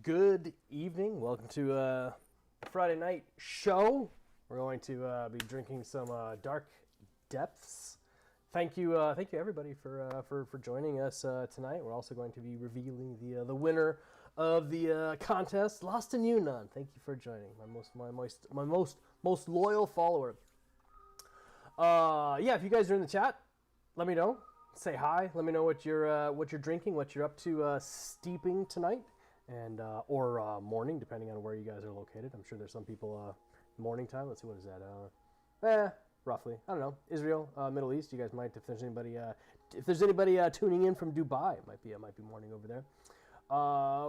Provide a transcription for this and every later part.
Good evening. Welcome to Friday night show. We're going to be drinking some Dark Depths. Thank you everybody for joining us tonight. We're also going to be revealing the winner of the contest, Lost in Yunnan. Thank you for joining, my most loyal follower. Yeah, if you guys are in the chat, let me know. Say hi. Let me know what you're drinking, what you're up to steeping tonight. And or morning, depending on where you guys are located. I'm sure there's some people morning time. Let's see, what is that? Roughly. I don't know. Israel, Middle East. You guys might, if there's anybody tuning in from Dubai, it might be morning over there.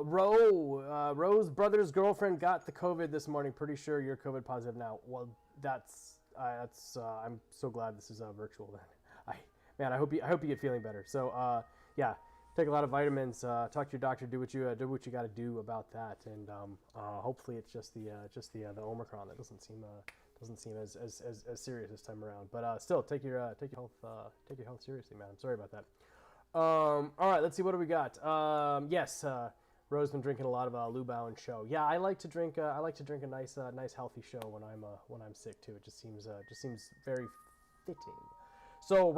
Ro's brother's girlfriend got the COVID this morning. Pretty sure you're COVID positive now. Well, that's I'm so glad this is virtual. Then, I hope you get feeling better. So yeah. Take a lot of vitamins. Talk to your doctor. Do what you got to do about that, and hopefully it's just the Omicron that doesn't seem as serious this time around. But still, take your health seriously, man. I'm sorry about that. All right, let's see, what do we got. Yes, Ro's been drinking a lot of Lubao and Shou. Yeah, I like to drink a nice healthy Shou when I'm sick too. It just seems very fitting. So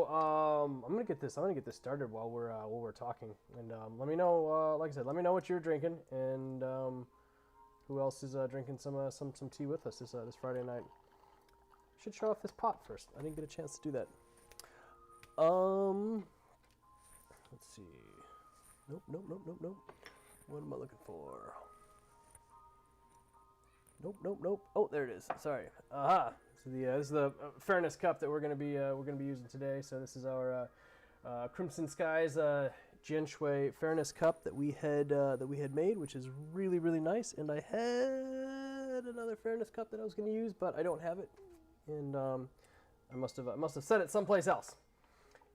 I'm gonna get this started while we're talking, and let me know. Like I said, let me know what you're drinking, and who else is drinking some tea with us this Friday night. Should show off this pot first. I didn't get a chance to do that. Let's see. Nope. What am I looking for? Nope. Oh, there it is. Sorry. Aha. So this is the Fairness cup that we're gonna be using today. So this is our Crimson Skies Jianshui Fairness cup that we had made, which is really nice. And I had another Fairness cup that I was gonna use, but I don't have it, and I must have set it someplace else.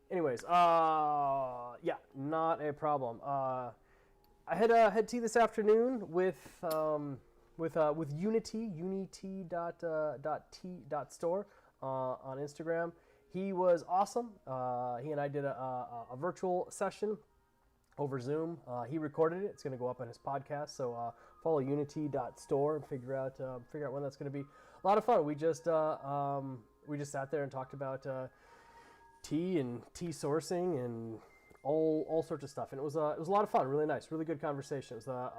Anyways, yeah, not a problem. I had tea this afternoon with unity.store on Instagram. He was awesome. He and I did a virtual session over Zoom. He recorded it. It's going to go up on his podcast. So follow unity.store and figure out when that's going to be. A lot of fun. We just sat there and talked about tea and tea sourcing and all sorts of stuff, and it was a lot of fun. Really nice, really good conversation. It was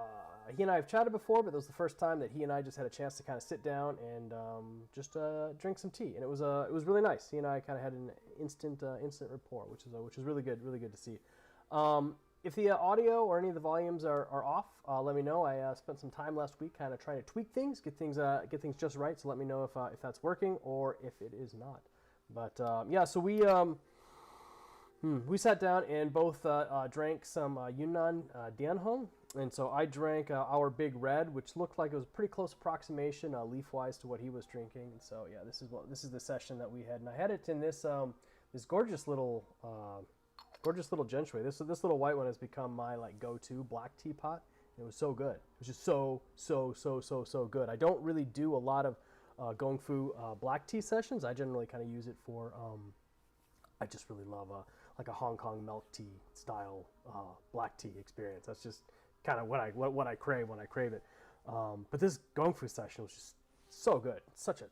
he and I have chatted before, but it was the first time that he and I just had a chance to kind of sit down and just drink some tea, and it was really nice. He and I kind of had an instant rapport, which is really good to see. If the audio or any of the volumes are off, let me know. I spent some time last week kind of trying to tweak things, get things just right. So let me know if that's working or if it is not. But yeah, so we sat down and both drank some Yunnan Dianhong, and so I drank our Big Red, which looked like it was a pretty close approximation leaf-wise to what he was drinking. And so yeah, this is the session that we had, and I had it in this gorgeous little Jianshui. This little white one has become my go-to black teapot. And it was so good. It was just so good. I don't really do a lot of Gongfu black tea sessions. I generally kind of use it for. I just really love a Hong Kong milk tea style black tea experience. That's just kind of what I crave when I crave it. But this Gongfu session was just so good. Such a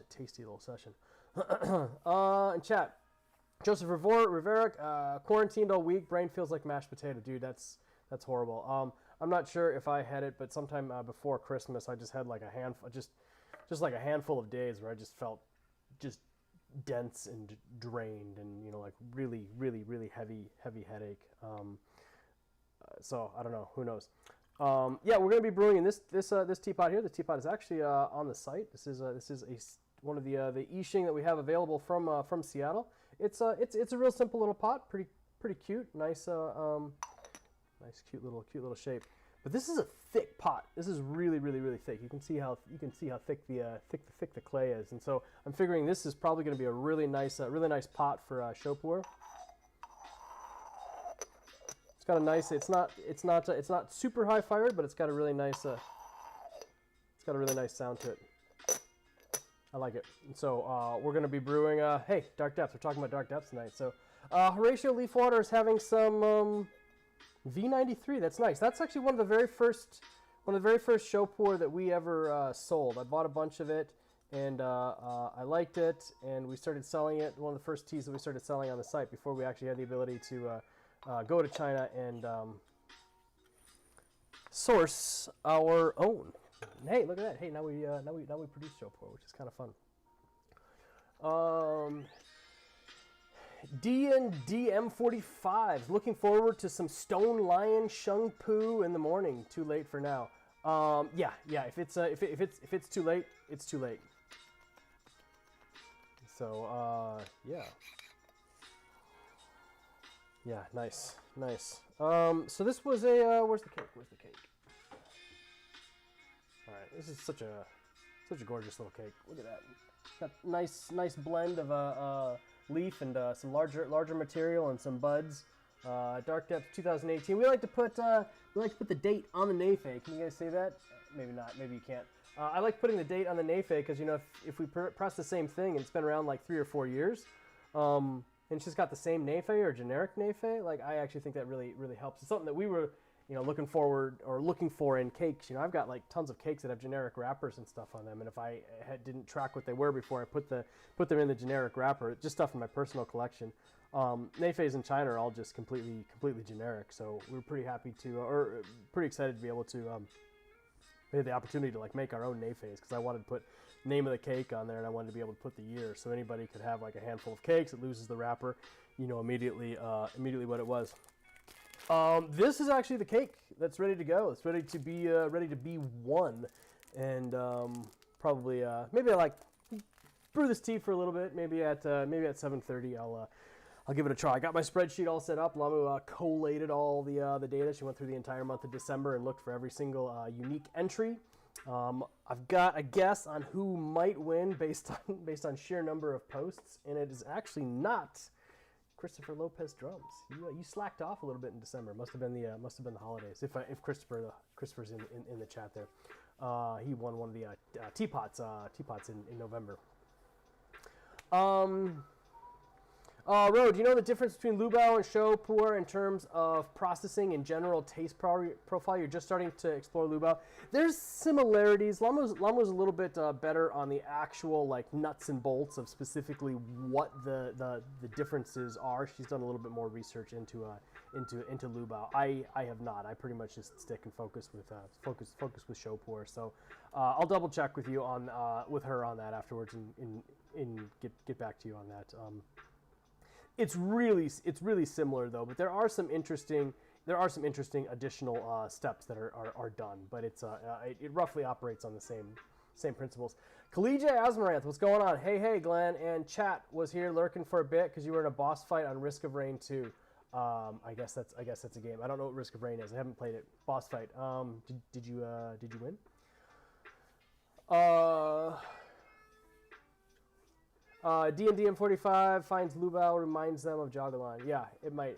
tasty little session. In chat, Joseph Rivera, quarantined all week. Brain feels like mashed potato, dude. That's horrible. I'm not sure if I had it, but sometime before Christmas, I just had like a handful, just like a handful of days where I just felt just dense and drained, and like really heavy headache. So I don't know, who knows. Yeah, we're gonna be brewing in this teapot here. The teapot is actually on the site. This is one of the I Ching that we have available from Seattle. It's a real simple little pot, pretty cute, nice cute little shape. But this is a thick pot. This is really thick. You can see how thick the clay is, and so I'm figuring this is probably going to be a really nice pot for Shou pu'er. It's got a nice. It's not super high fired, but it's got a really nice sound to it. I like it. And so we're going to be brewing. Hey, Dark Depths. We're talking about Dark Depths tonight. So Horatio Leafwater is having some V93. That's nice. That's actually one of the very first Shou pu'er that we ever sold. I bought a bunch of it, and I liked it, and we started selling it. One of the first teas that we started selling on the site before we actually had the ability to go to China and source our own. And hey, look at that! Hey, now we produce Shou pu'er, which is kind of fun. D&D M45s. Looking forward to some Stone Lion Shung Pu in the morning. Too late for now. Yeah. If it's too late, it's too late. So yeah, nice. So this was a where's the cake? All right, this is such a gorgeous little cake. Look at that. Got nice blend of leaf and some larger material and some buds. Dark Depths 2018. We like to put the date on the Neife. Can you guys say that? Maybe not. Maybe you can't. I like putting the date on the Neife because, you know, if we press the same thing and it's been around like 3 or 4 years, and it's just got the same Neife or generic Neife, like I actually think that really helps. It's something that we were, you know, looking for in cakes. You know, I've got like tons of cakes that have generic wrappers and stuff on them, and if I didn't track what they were before I put them in the generic wrapper, just stuff from my personal collection. Neifes in China are all just completely generic, so we're pretty happy to, or pretty excited to be able to we had the opportunity to like make our own Neifes because I wanted to put name of the cake on there and I wanted to be able to put the year so anybody could have like a handful of cakes. It loses the wrapper, you know, immediately what it was. This is actually the cake that's ready to go. It's ready to be won, and probably maybe I like brew this tea for a little bit. Maybe at 7:30 I'll give it a try. I got my spreadsheet all set up. Lamu collated all the data. She went through the entire month of December and looked for every single unique entry. I've got a guess on who might win based on sheer number of posts, and it is actually not Christopher Lopez drums. You slacked off a little bit in December. Must have been the holidays. If Christopher's in the chat there, he won one of the teapots in November. Ro, do you know the difference between Lubao and Shou pu'er in terms of processing and general taste profile? You're just starting to explore Lubao. There's similarities. Lamu's a little bit better on the actual like nuts and bolts of specifically what the differences are. She's done a little bit more research into Lubao. I have not. I pretty much just stick and focus with Shou pu'er. So I'll double check with you on with her on that afterwards and get back to you on that. It's really similar though, but there are some interesting additional steps that are done. But it roughly operates on the same principles. Collegia Asmaranth, what's going on? Hey Glenn, and chat was here lurking for a bit because you were in a boss fight on Risk of Rain 2. I guess that's a game. I don't know what Risk of Rain is. I haven't played it. Boss fight. Did you win? D&D M45 finds Lubao reminds them of Joggalon. Yeah, it might.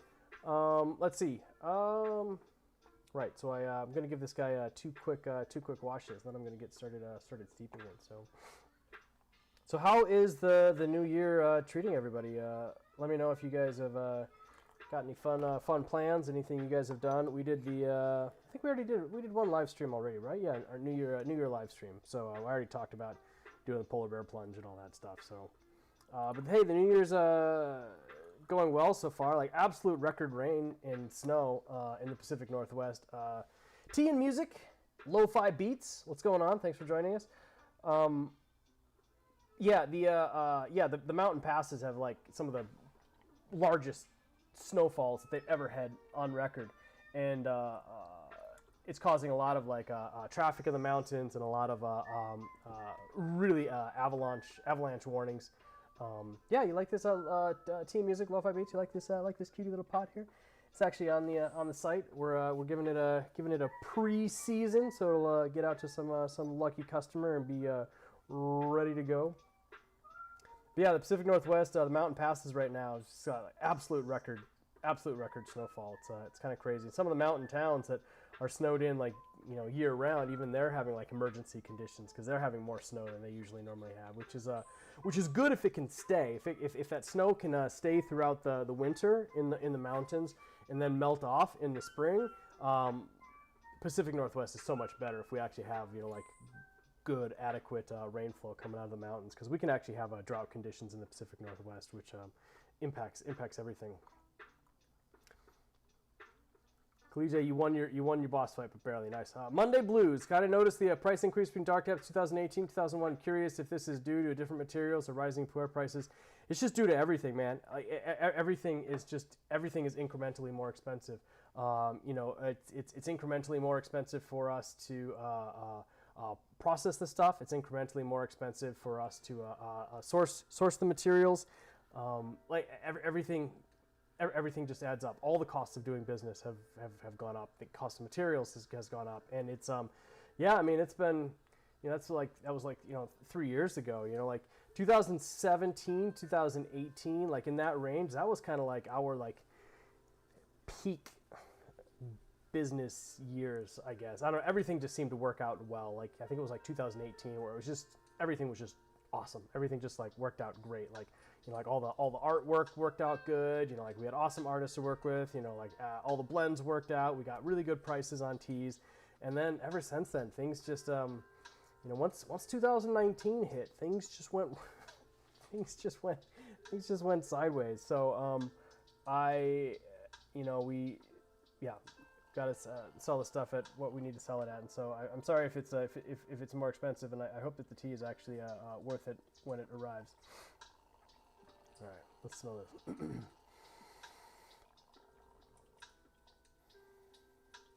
Let's see. Right, so I'm gonna give this guy two quick washes. Then I'm gonna get started steeping it. So how is the new year treating everybody? Let me know if you guys have got any fun plans. Anything you guys have done? We did I think we did one live stream already, right? Yeah, our New Year live stream. So I already talked about doing the polar bear plunge and all that stuff. So. But hey, the New Year's going well so far. Like absolute record rain and snow in the Pacific Northwest. Tea and music, lo-fi beats. What's going on? Thanks for joining us. The mountain passes have like some of the largest snowfalls that they've ever had on record, and it's causing a lot of like traffic in the mountains and a lot of really avalanche warnings. Yeah, you like this team music, lo-fi beats? You like this cutie little pot here? It's actually on the site. We're giving it a pre-season, so it'll get out to some lucky customer and be ready to go. But yeah, the Pacific Northwest, the mountain passes right now. It's just, absolute record snowfall. It's kind of crazy. Some of the mountain towns that snowed in like year round, even they're having like emergency conditions because they're having more snow than they usually normally have, which is good if it can stay. If that snow can stay throughout the winter in the mountains and then melt off in the spring. Pacific Northwest is so much better if we actually have like good adequate rainfall coming out of the mountains, because we can actually have drought conditions in the Pacific Northwest, which impacts everything. Collegiate, you won your boss fight, but barely. Nice. Monday Blues. Kind of noticed the price increase between Dark Depths 2018 2001. Curious if this is due to different materials or rising pu'er prices. It's just due to everything, man. Everything is incrementally more expensive. It's incrementally more expensive for us to process the stuff. It's incrementally more expensive for us to source the materials. Everything just adds up. All the costs of doing business have gone up. The cost of materials has gone up, and it's it's been that was 3 years ago. Like 2017, 2018, like in that range. That was kind of like our peak business years, I guess. I don't know, everything just seemed to work out well. Like I think it was like 2018 where it was just everything was just awesome. Everything just worked out great. All the artwork worked out good. We had awesome artists to work with. All the blends worked out. We got really good prices on teas, and then ever since then, things just once 2019 hit, things just went sideways. So we got to sell the stuff at what we need to sell it at, and so I'm sorry if it's more expensive, and I hope that the tea is actually worth it when it arrives. All right, let's smell this.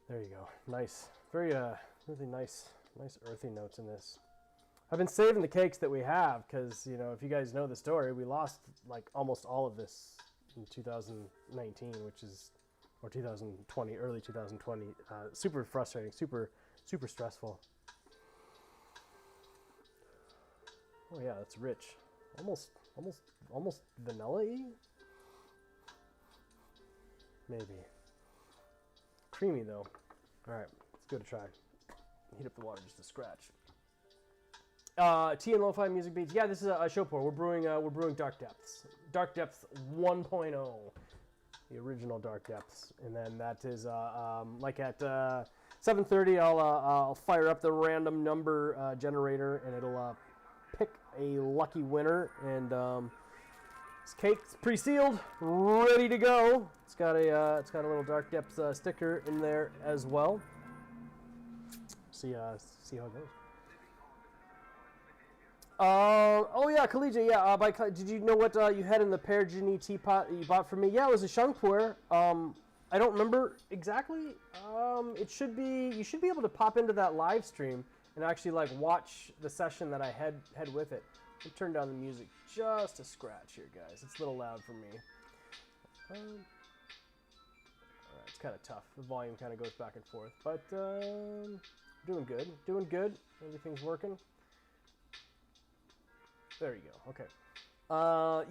There you go. Nice, very really nice earthy notes in this. I've been saving the cakes that we have because if you guys know the story, we lost almost all of this in 2019, or 2020, early 2020. Super frustrating, super stressful. Oh yeah, that's rich. Almost vanilla-y? Maybe. Creamy though. All right, let's give it a try. Heat up the water just a scratch. Tea and lo-fi music beats. Yeah, this is a show pour. We're brewing Dark Depths. Dark Depths 1.0. The original Dark Depths, and then that is at 7:30. I'll fire up the random number generator, and it'll pick a lucky winner. And this cake's pre-sealed, ready to go. It's got a little Dark Depths sticker in there as well. See how it goes. Oh yeah, Collegiate. Yeah, did you know what you had in the pear genie teapot that you bought for me? Yeah, it was a Shou pu'er. I don't remember exactly. You should be able to pop into that live stream and actually watch the session that I had with it. Let me turn down the music just a scratch here, guys. It's a little loud for me. All right, it's kind of tough. The volume kind of goes back and forth, but doing good. Everything's working. There you go. Okay.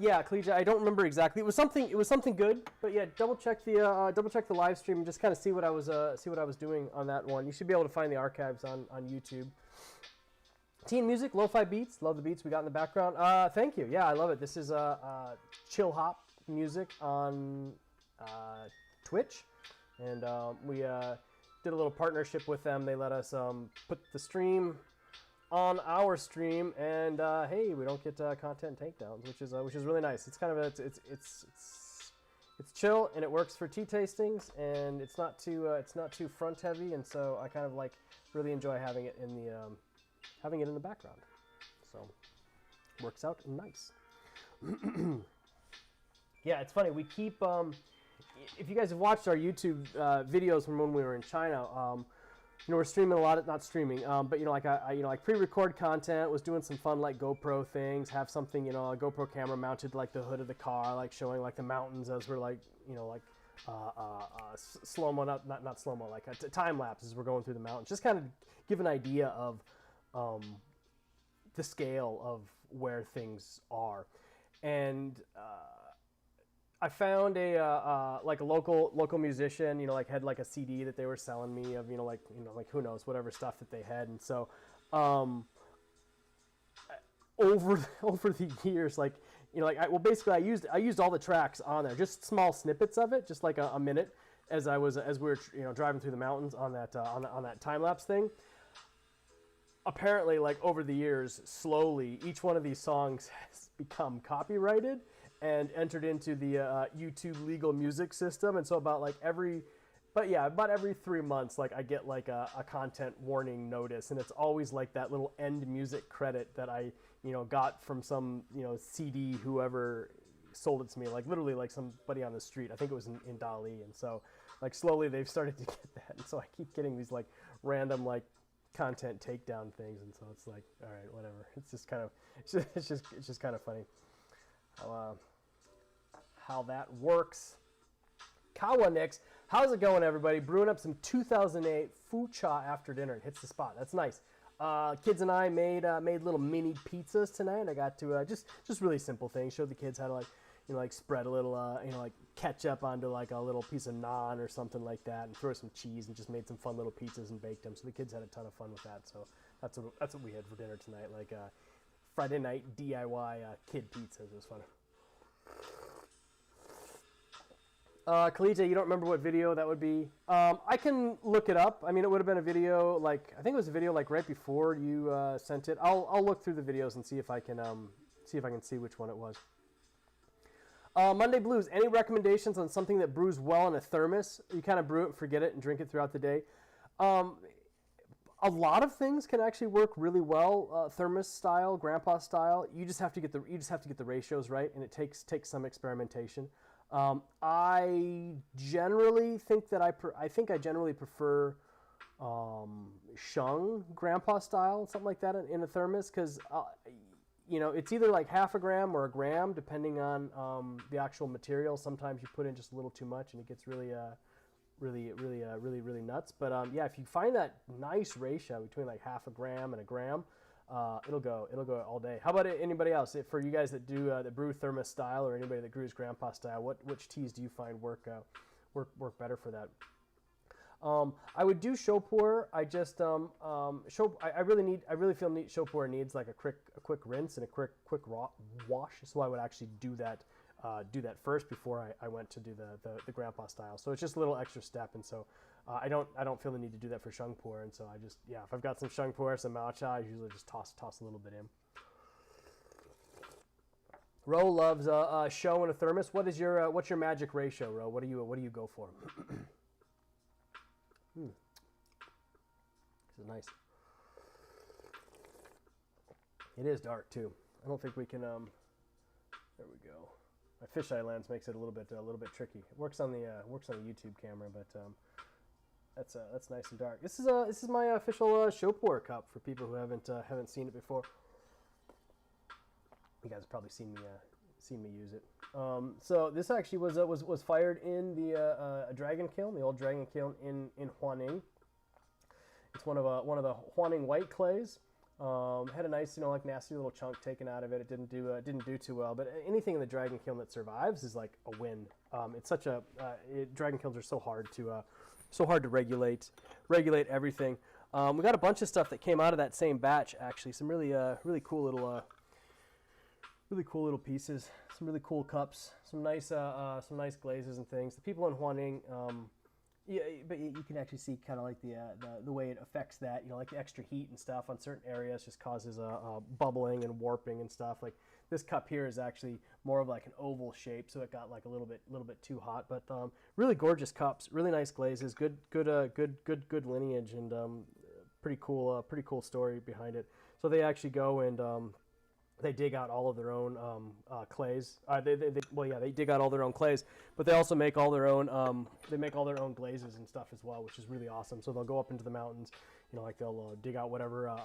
Yeah, Collegiate. I don't remember exactly. It was something good. But yeah, double check the live stream and just kind of see what I was doing on that one. You should be able to find the archives on YouTube. Teen music, lo-fi beats. Love the beats we got in the background. Thank you. Yeah, I love it. This is chill hop music on Twitch, and we did a little partnership with them. They let us put the stream on our stream, and hey, we don't get content takedowns, which is really nice. It's kind of it's chill, and it works for tea tastings, and it's not too front heavy, and so I kind of really enjoy having it in the background. So works out nice. Yeah, it's funny. We keep if you guys have watched our YouTube videos from when we were in China. We're streaming a lot, not streaming, but I pre-record content, was doing some fun GoPro things, have something, a GoPro camera mounted the hood of the car, showing the mountains as we're slow-mo, not slow-mo, a time lapse as we're going through the mountains, just kind of give an idea of the scale of where things are. And I found a like a local musician, like had like a CD that they were selling me of like who knows whatever stuff that they had, and so over the years, like basically I used all the tracks on there, just small snippets of it, just like a minute as we were driving through the mountains on that time lapse thing. Apparently, like over the years, slowly each one of these songs has become copyrighted and entered into the YouTube legal music system, and so about every 3 months, like I get like a content warning notice, and it's always like that little end music credit that I got from some CD whoever sold it to me, like literally like somebody on the street. I think it was in Dali, and so like slowly they've started to get that, and so I keep getting these like random like content takedown things, and so it's like, all right, whatever. It's just kind of it's just kind of funny how that works. Kawa next. How's it going, everybody? Brewing up some 2008 fu-cha after dinner. It hits the spot. That's nice. Kids and I made little mini pizzas tonight. I got to just really simple things. Showed the kids how to like spread a little like ketchup onto like a little piece of naan or something like that, and throw some cheese, and just made some fun little pizzas and baked them. So the kids had a ton of fun with that. So that's what we had for dinner tonight. Like Friday night DIY kid pizzas. It was fun. Kalita, you don't remember what video that would be? I can look it up. I mean, it would have been a video like, I think it was a video like right before you sent it. I'll look through the videos and see if I can see which one it was. Monday Blues. Any recommendations on something that brews well in a thermos? You kind of brew it, forget it, and drink it throughout the day. A lot of things can actually work really well, thermos style, grandpa style. You just have to get the ratios right, and it takes some experimentation. I generally think that I generally prefer Shou grandpa style, something like that in a thermos, because it's either like half a gram or a gram depending on the actual material. Sometimes you put in just a little too much and it gets really nuts. But yeah, if you find that nice ratio between like half a gram and a gram, it'll go all day. How about anybody else? For you guys that do that brew thermos style, or anybody that brews grandpa style, which teas do you find work better for that? I would do Shou pu'er. I just Shou. I really feel Shou pu'er needs like a quick rinse and a quick wash. So I would actually do that first before I went to do the grandpa style. So it's just a little extra step, and so I don't feel the need to do that for Shou pu'er. And so I just, if I've got some Shou pu'er, some matcha, I usually just toss a little bit in. Ro loves Shou in a thermos. What's your magic ratio, Ro? What do you go for? This is nice. It is dark too. I don't think we can. There we go. My fisheye lens makes it a little bit tricky. It works on the YouTube camera, but that's nice and dark. This is my official Shou pu'er cup for people who haven't seen it before. You guys have probably seen me use it. So this actually was fired in the dragon kiln, the old dragon kiln in Huaning. It's one of the Huaning white clays. Had a nice, like nasty little chunk taken out of it. It didn't do too well, but anything in the dragon kiln that survives is like a win. It's such a dragon kilns are so hard to regulate everything. We got a bunch of stuff that came out of that same batch, actually. Some really cool little pieces, some really cool cups, some nice glazes and things. The people in Huaning, but you can actually see kind of like the way it affects that, like the extra heat and stuff on certain areas just causes bubbling and warping and stuff. Like this cup here is actually more of like an oval shape, so it got like a little bit too hot. But really gorgeous cups, really nice glazes, good lineage, and pretty cool story behind it. So they actually go and they dig out all of their own clays. They dig out all their own clays, but they also make all their own. They make all their own glazes and stuff as well, which is really awesome. So they'll go up into the mountains, like they'll dig out whatever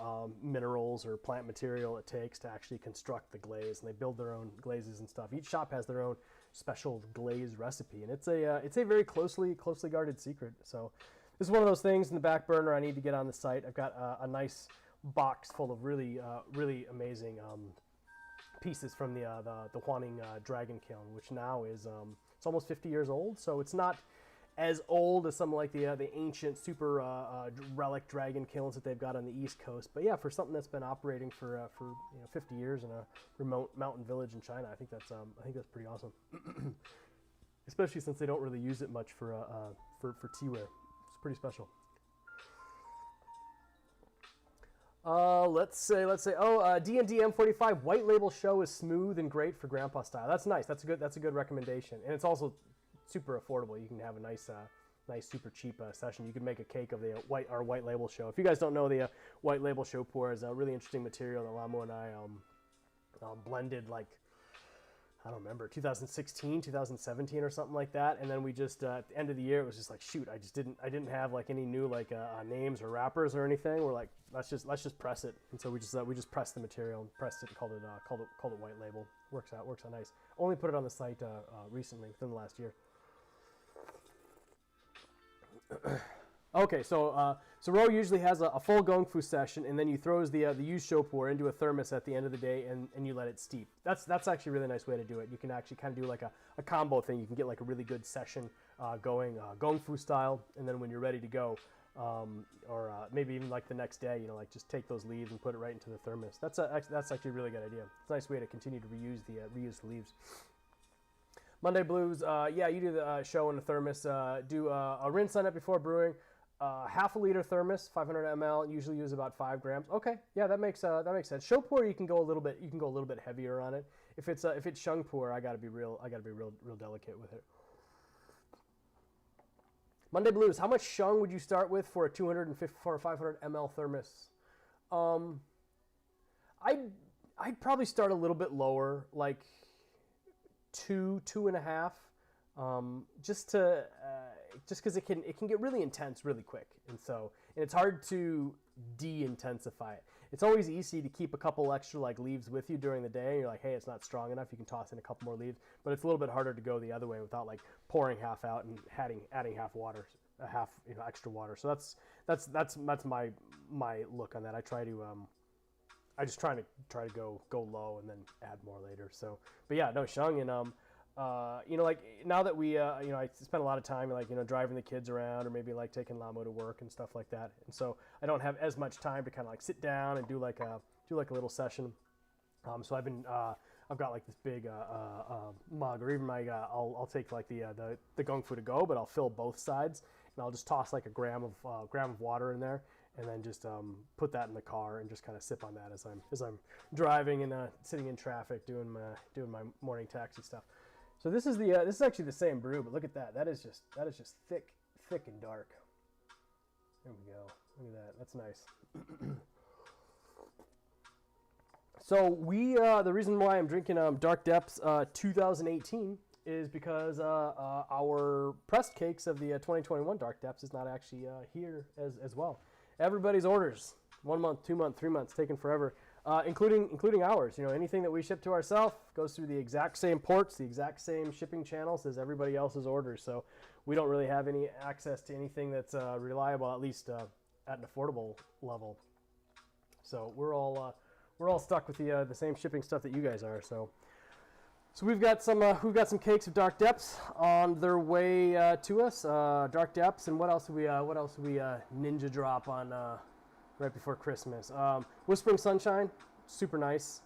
minerals or plant material it takes to actually construct the glaze, and they build their own glazes and stuff. Each shop has their own special glaze recipe, and it's a very closely guarded secret. So this is one of those things in the back burner I need to get on the site. I've got a nice box full of really amazing pieces from the Huaning Dragon Kiln, which now is it's almost 50 years old, so it's not as old as some like the ancient super relic dragon kilns that they've got on the East Coast. But yeah, for something that's been operating for 50 years in a remote mountain village in China, I think that's pretty awesome. Especially since they don't really use it much for teaware. It's pretty special. Let's say, D&D M45 white label Shou is smooth and great for grandpa style. That's nice. That's a good recommendation, and it's also super affordable. You can have a nice super cheap session. You can make a cake of the white label Shou. If you guys don't know, the white label Shou pu'er is a really interesting material that Lamo and I blended, like, I don't remember, 2016, 2017 or something like that. And then we just at the end of the year, it was just like, shoot, I didn't have like any new names or wrappers or anything. We're like, let's just press it. And so we just pressed the material and pressed it, called it white label. Works out nice. Only put it on the site recently, within the last year. Okay, so Ro usually has a full gong fu session, and then you throws the used Shou pu'er into a thermos at the end of the day, and you let it steep. That's actually a really nice way to do it. You can actually kind of do like a combo thing. You can get like a really good session going gong fu style, and then when you're ready to go, or maybe even like the next day, like just take those leaves and put it right into the thermos. That's actually a really good idea. It's a nice way to continue to reuse the leaves. Monday Blues, yeah, you do the Shou in the thermos. Do a rinse on it before brewing. Half a liter thermos, 500 ml. Usually use about 5 grams. Okay, yeah, that makes sense. Shou pu'er, you can go a little bit heavier on it. If it's Shung pu'er, I gotta be real delicate with it. Monday Blues, how much Shung would you start with for a 500 ml thermos? I'd probably start a little bit lower, like 2.5, just because it can get really intense really quick, and it's hard to de-intensify it. It's always easy to keep a couple extra like leaves with you during the day, and you're like, hey, it's not strong enough, you can toss in a couple more leaves, but it's a little bit harder to go the other way without like pouring half out and adding half extra water. So that's my look on that. I just try to go low and then add more later. So, but yeah, no, Shung, and like now that we I spend a lot of time like driving the kids around, or maybe like taking Lamo to work and stuff like that, and so I don't have as much time to kind of like sit down and do like a little session. So I've got like this big mug, or even I'll take like the gong fu to go, but I'll fill both sides, and I'll just toss like a gram of water in there, and then just put that in the car and just kind of sip on that as I'm driving and sitting in traffic doing my morning taxi stuff. So this is actually the same brew, but look at that. That is just thick and dark. There we go. Look at that. That's nice. So the reason why I'm drinking Dark Depths 2018 is because our pressed cakes of the 2021 Dark Depths is not actually here as well. Everybody's orders, 1 month, 2 months, 3 months, taking forever, including ours. Anything that we ship to ourselves goes through the exact same ports, the exact same shipping channels as everybody else's orders. So we don't really have any access to anything that's reliable, at least at an affordable level. So we're all stuck with the same shipping stuff that you guys are. So we've got some cakes of Dark Depths on their way to us. Dark Depths, and what else do we ninja drop on right before Christmas? Whispering Sunshine, super nice.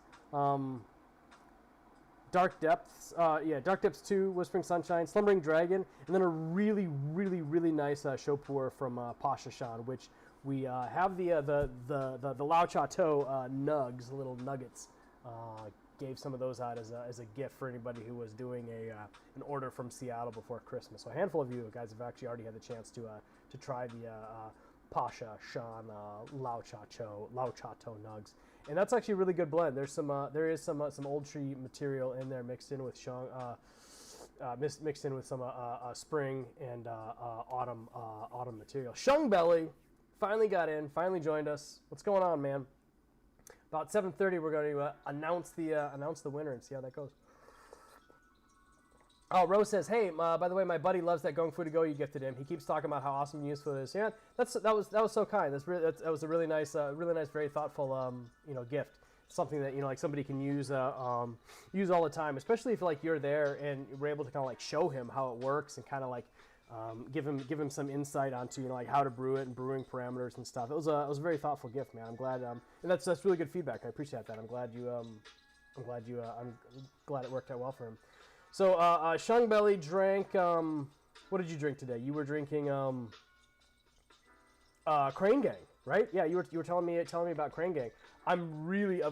Dark Depths, Dark Depths 2, Whispering Sunshine, Slumbering Dragon, and then a really nice Shou pu'er from Pasha Shan, which we have the Lao Cha To nugs, little nuggets. Gave some of those out as a gift for anybody who was doing an order from Seattle before Christmas. So a handful of you guys have actually already had the chance to try the Pasha Shan Lao Cha To nugs, and that's actually a really good blend. There is some old tree material in there mixed in with mixed in with some spring and autumn material. Shung Belly finally got in, finally joined us. What's going on, man? About 7:30, we're going to announce the winner and see how that goes. Oh, Rose says, hey, by the way, my buddy loves that gong fu to go you gifted him. He keeps talking about how awesome and useful it is. Yeah, that was so kind. That was a really nice, very thoughtful gift. something that, you know, like somebody can use use all the time, especially if like you're there and we're able to kind of like show him how it works and kind of like give him some insight onto, you know, like how to brew it and brewing parameters and stuff. It was a very thoughtful gift, man. I'm glad, and that's really good feedback. I appreciate that. I'm glad it worked out well for him. So Shung Belly drank. What did you drink today? You were drinking Crane Gang, right? Yeah, you were telling me about Crane Gang. I'm really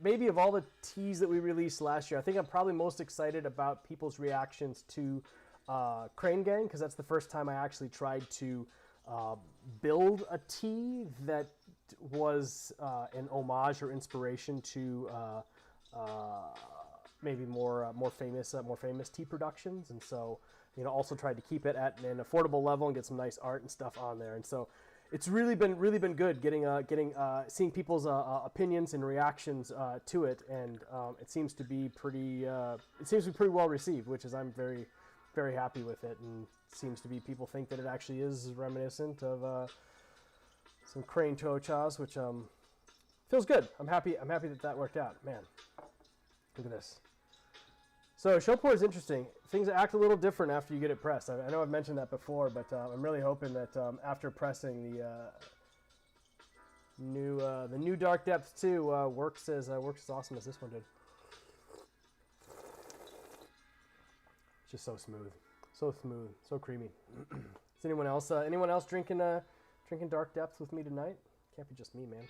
maybe of all the teas that we released last year, I think I'm probably most excited about people's reactions to Crane Gang, because that's the first time I actually tried to build a tea that was an homage or inspiration to maybe more famous tea productions, and so, you know, also tried to keep it at an affordable level and get some nice art and stuff on there. And so it's really been good seeing people's opinions and reactions to it, and it seems to be pretty well received, which is, I'm very, very happy with it, and seems to be people think that it actually is reminiscent of some Crane Tochas, which feels good. I'm happy that worked out, man. Look at this. So Shou is interesting. Things act a little different after you get it pressed. I know I've mentioned that before, but I'm really hoping that after pressing the new Dark Depth 2 works as awesome as this one did. Just so smooth, so creamy. Is anyone else drinking Dark Depths with me tonight? Can't be just me, man.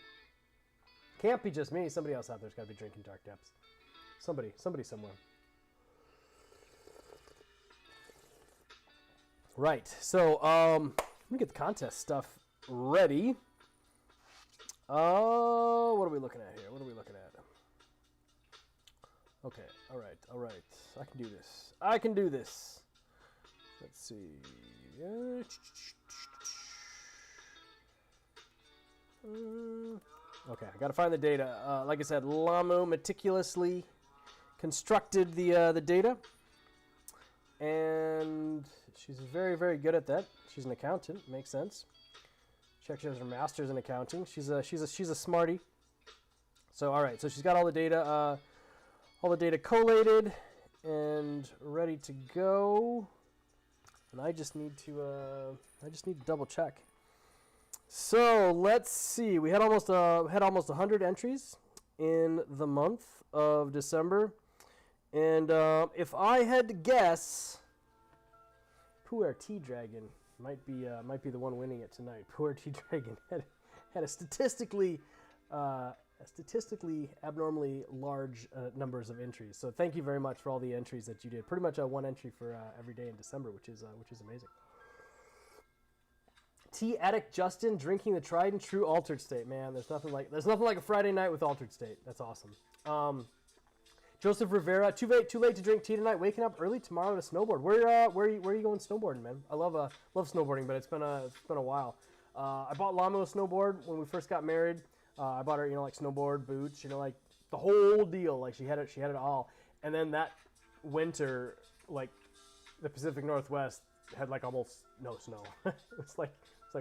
Can't be just me. Somebody else out there's got to be drinking Dark Depths. Somebody somewhere. Right. So let me get the contest stuff ready. What are we looking at here? Okay. All right. I can do this. Let's see. Okay, I got to find the data. Like I said, Lamu meticulously constructed the data, and she's very, very good at that. She's an accountant, makes sense. Check, she has her master's in accounting. She's a smarty. So all right, so she's got all the data collated and ready to go, and I just need to double check. So let's see. We had almost 100 entries in the month of December, and if I had to guess, Pu-erh Tea Dragon might be the one winning it tonight. Pu-erh Tea Dragon had a statistically abnormally large numbers of entries. So thank you very much for all the entries that you did. Pretty much one entry for every day in December, which is amazing. Tea Addict Justin drinking the tried and true Altered State. Man, there's nothing like a Friday night with Altered State. That's awesome. Joseph Rivera, too late to drink tea tonight. Waking up early tomorrow to snowboard. Where are you going snowboarding, man? I love snowboarding, but it's been a while. I bought Lamu a snowboard when we first got married. I bought her, like snowboard boots, like the whole deal. Like she had it all. And then that winter, like the Pacific Northwest had like almost no snow. It's like,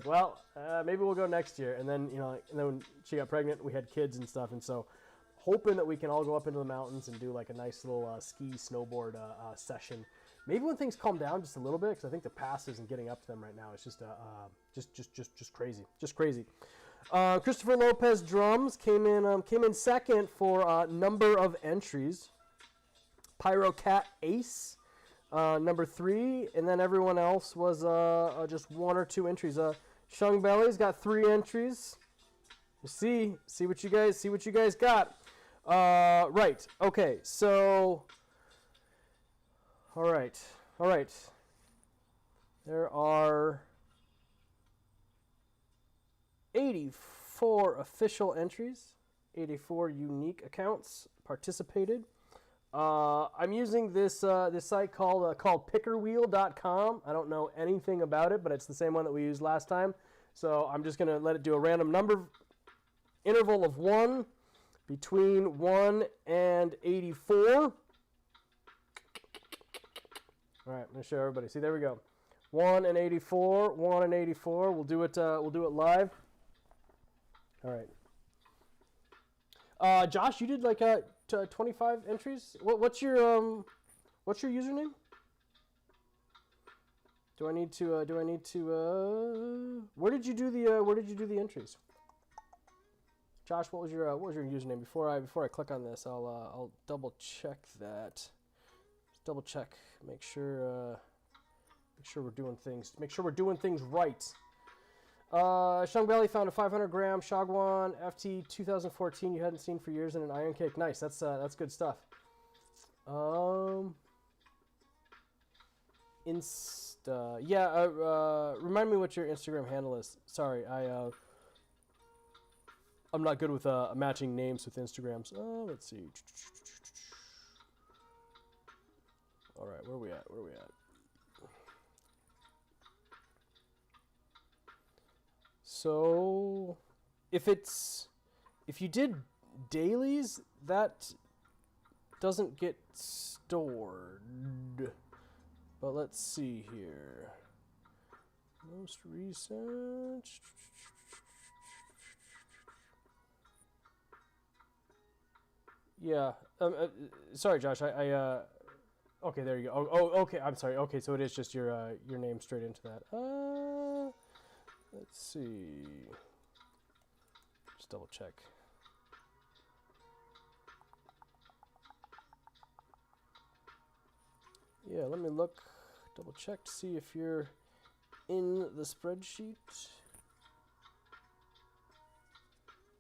well, maybe we'll go next year. And then, and then when she got pregnant, we had kids and stuff. And so hoping that we can all go up into the mountains and do like a nice little ski snowboard session. Maybe when things calm down just a little bit, because I think the pass isn't getting up to them right now. It's just crazy. Christopher Lopez drums came in second for number of entries. Pyro Cat Ace, number 3, and then everyone else was just 1 or 2 entries. Shung Belly's got 3 entries. See what you guys got. Right. Okay. So. All right. There are 84 official entries, 84 unique accounts participated. I'm using this site called pickerwheel.com. I don't know anything about it, but it's the same one that we used last time. So I'm just gonna let it do a random number interval of 1 between 1 and 84. All right, I'm gonna show everybody. See, there we go. 1 and 84. 1 and 84. We'll do it live. All right. Josh, you did like 25 entries. What's your username? Do I need to? Where did you do the entries? Josh, what was your username? Before I click on this, I'll double check that. Just double check. Make sure we're doing things. Make sure we're doing things right. Shung Belly found a 500 gram Shagwan FT 2014 you hadn't seen for years in an iron cake. Nice. That's good stuff. Insta. Yeah. Remind me what your Instagram handle is. Sorry, I'm not good with matching names with Instagrams. Let's see. All right, where are we at? So, if you did dailies, that doesn't get stored. But let's see here. Most recent. Yeah. Sorry, Josh. Okay, there you go. Oh, okay. I'm sorry. Okay, so it is just your name straight into that. Let's see. Just double check. Yeah, let me look. Double check to see if you're in the spreadsheet.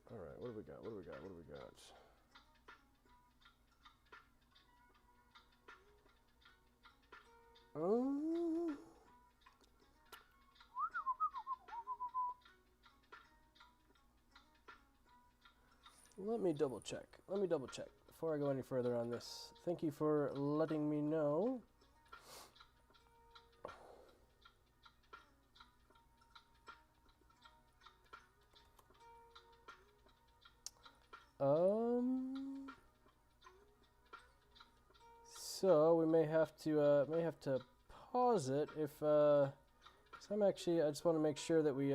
All right, what do we got? Let me double check before I go any further on this. Thank you for letting me know. So we may have to pause it if cause I just want to make sure that we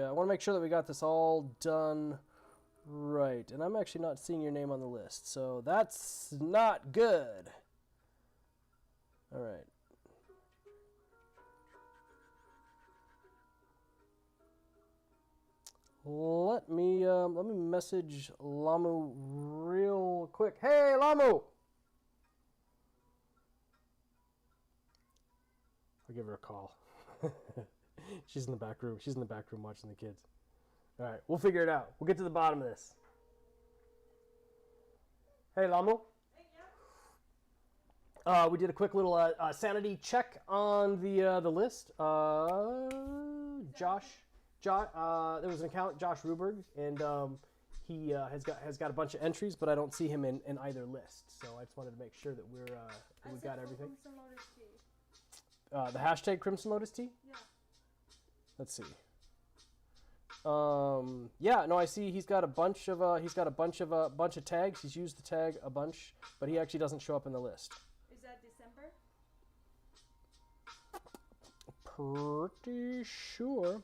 got this all done right, and I'm actually not seeing your name on the list, so that's not good. All right. Let me message Lamu real quick. Hey, Lamu! I'll give her a call. She's in the back room. She's in the back room watching the kids. All right, we'll figure it out. We'll get to the bottom of this. Hey, Lamu. Hey, yeah. We did a quick little sanity check on the list. Josh, there was an account, Josh Ruberg, and he has got a bunch of entries, but I don't see him in either list. So I just wanted to make sure that we got everything. The hashtag Crimson Lotus Tea? Yeah. Let's see. Yeah, no, I see he's got a bunch of tags. He's used the tag a bunch, but he actually doesn't show up in the list. Is that December? Pretty sure.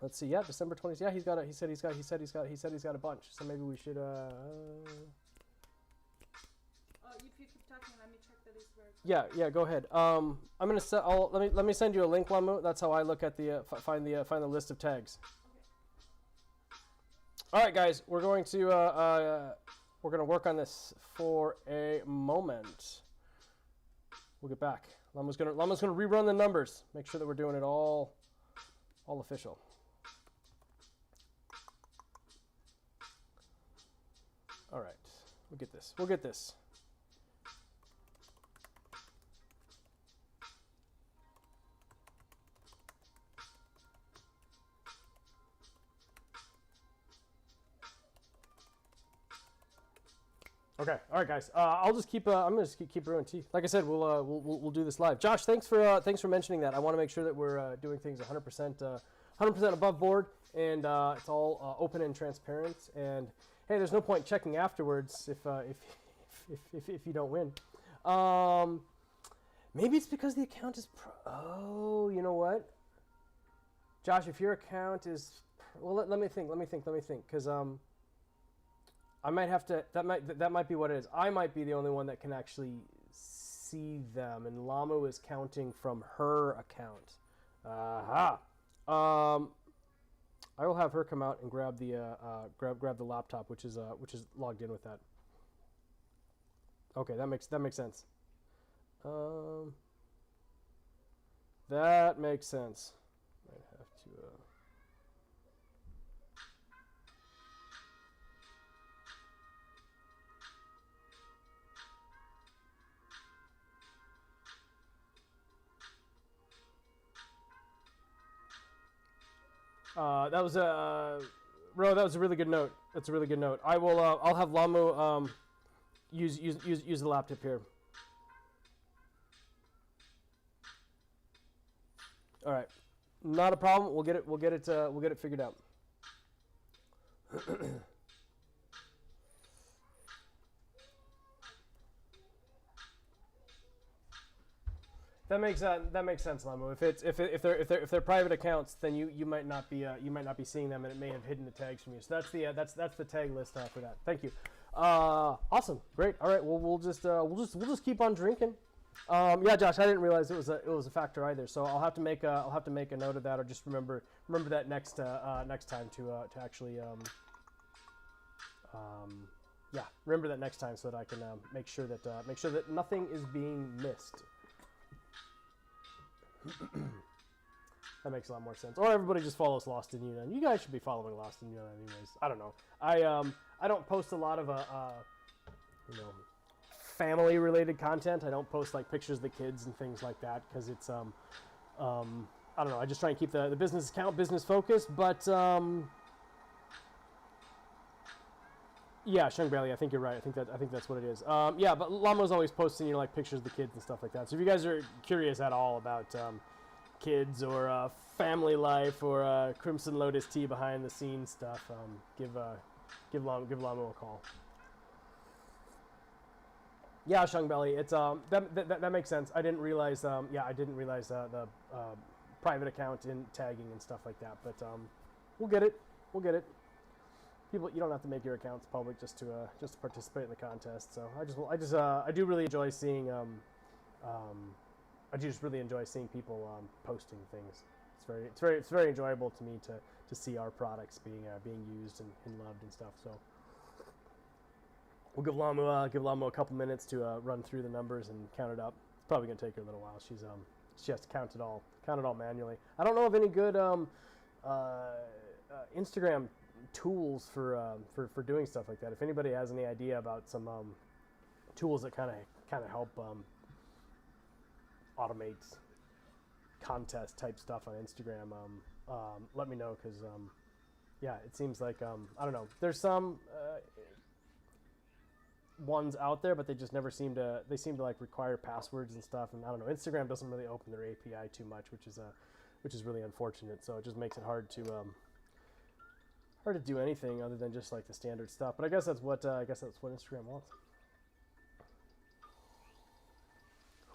Let's see. Yeah, December 20th. Yeah, he said he's got a bunch. So maybe we should If you keep talking, let me check the list where it's Yeah, go ahead. Let me send you a link, Lamu. That's how I look at the find the list of tags. Okay. All right, guys, we're going to work on this for a moment. We'll get back. Lamu's gonna rerun the numbers. Make sure that we're doing it all official. All right, we'll get this. Okay, all right, guys. I'll just keep. I'm gonna just keep brewing tea. Like I said, we'll do this live. Josh, thanks for mentioning that. I want to make sure that we're doing things 100% above board, and it's all open and transparent. And hey, there's no point checking afterwards if you don't win. Maybe it's because the account is. Oh, you know what? Josh, if your account is. Well, let me think. Because I might have to. That might be what it is. I might be the only one that can actually see them, and Lamu is counting from her account. Aha. I will have her come out and grab the grab the laptop, which is logged in with that. Okay, that makes sense. That makes sense. Might have to. That was a Ro. That was a really good note. That's a really good note. I will. I'll have Lamu use the laptop here. All right, not a problem. We'll get it figured out. That makes sense, Lamu. If they're private accounts, then you might not be seeing them, and it may have hidden the tags from you. So that's the tag list for that. Thank you. Awesome, great. All right, well we'll just keep on drinking. Yeah, Josh, I didn't realize it was a factor either. So I'll have to make a note of that, or just remember that next time to actually yeah, remember that next time so that I can make sure that nothing is being missed. That makes a lot more sense. Or everybody just follows Lost in Yunnan. You guys should be following Lost in Yunnan anyways. I don't know. I don't post a lot of family related content. I don't post like pictures of the kids and things like that because it's I don't know. I just try and keep the business account business focused. But yeah, Shung Bailey, I think you're right. I think that's what it is. Yeah, but Lamo's always posting like pictures of the kids and stuff like that. So if you guys are curious at all about kids or family life or Crimson Lotus tea behind the scenes stuff, give Lamo a call. Yeah, Shung Belly, it's that makes sense. I didn't realize the private account in tagging and stuff like that, but we'll get it. People, you don't have to make your accounts public just to participate in the contest. So I do really enjoy seeing I just really enjoy seeing people posting things. It's very enjoyable to me to see our products being used and loved and stuff. So we'll give Lamu a couple minutes to run through the numbers and count it up. It's probably gonna take her a little while. She has to count it all manually. I don't know of any good Instagram tools for doing stuff like that. If anybody has any idea about some tools that kind of help automate contest type stuff on Instagram, let me know, because yeah, it seems like I don't know. There's some ones out there, but they just never seem to. They seem to like require passwords and stuff, and I don't know. Instagram doesn't really open their API too much, which is really unfortunate. So it just makes it hard to do anything other than just like the standard stuff. But I guess that's what Instagram wants.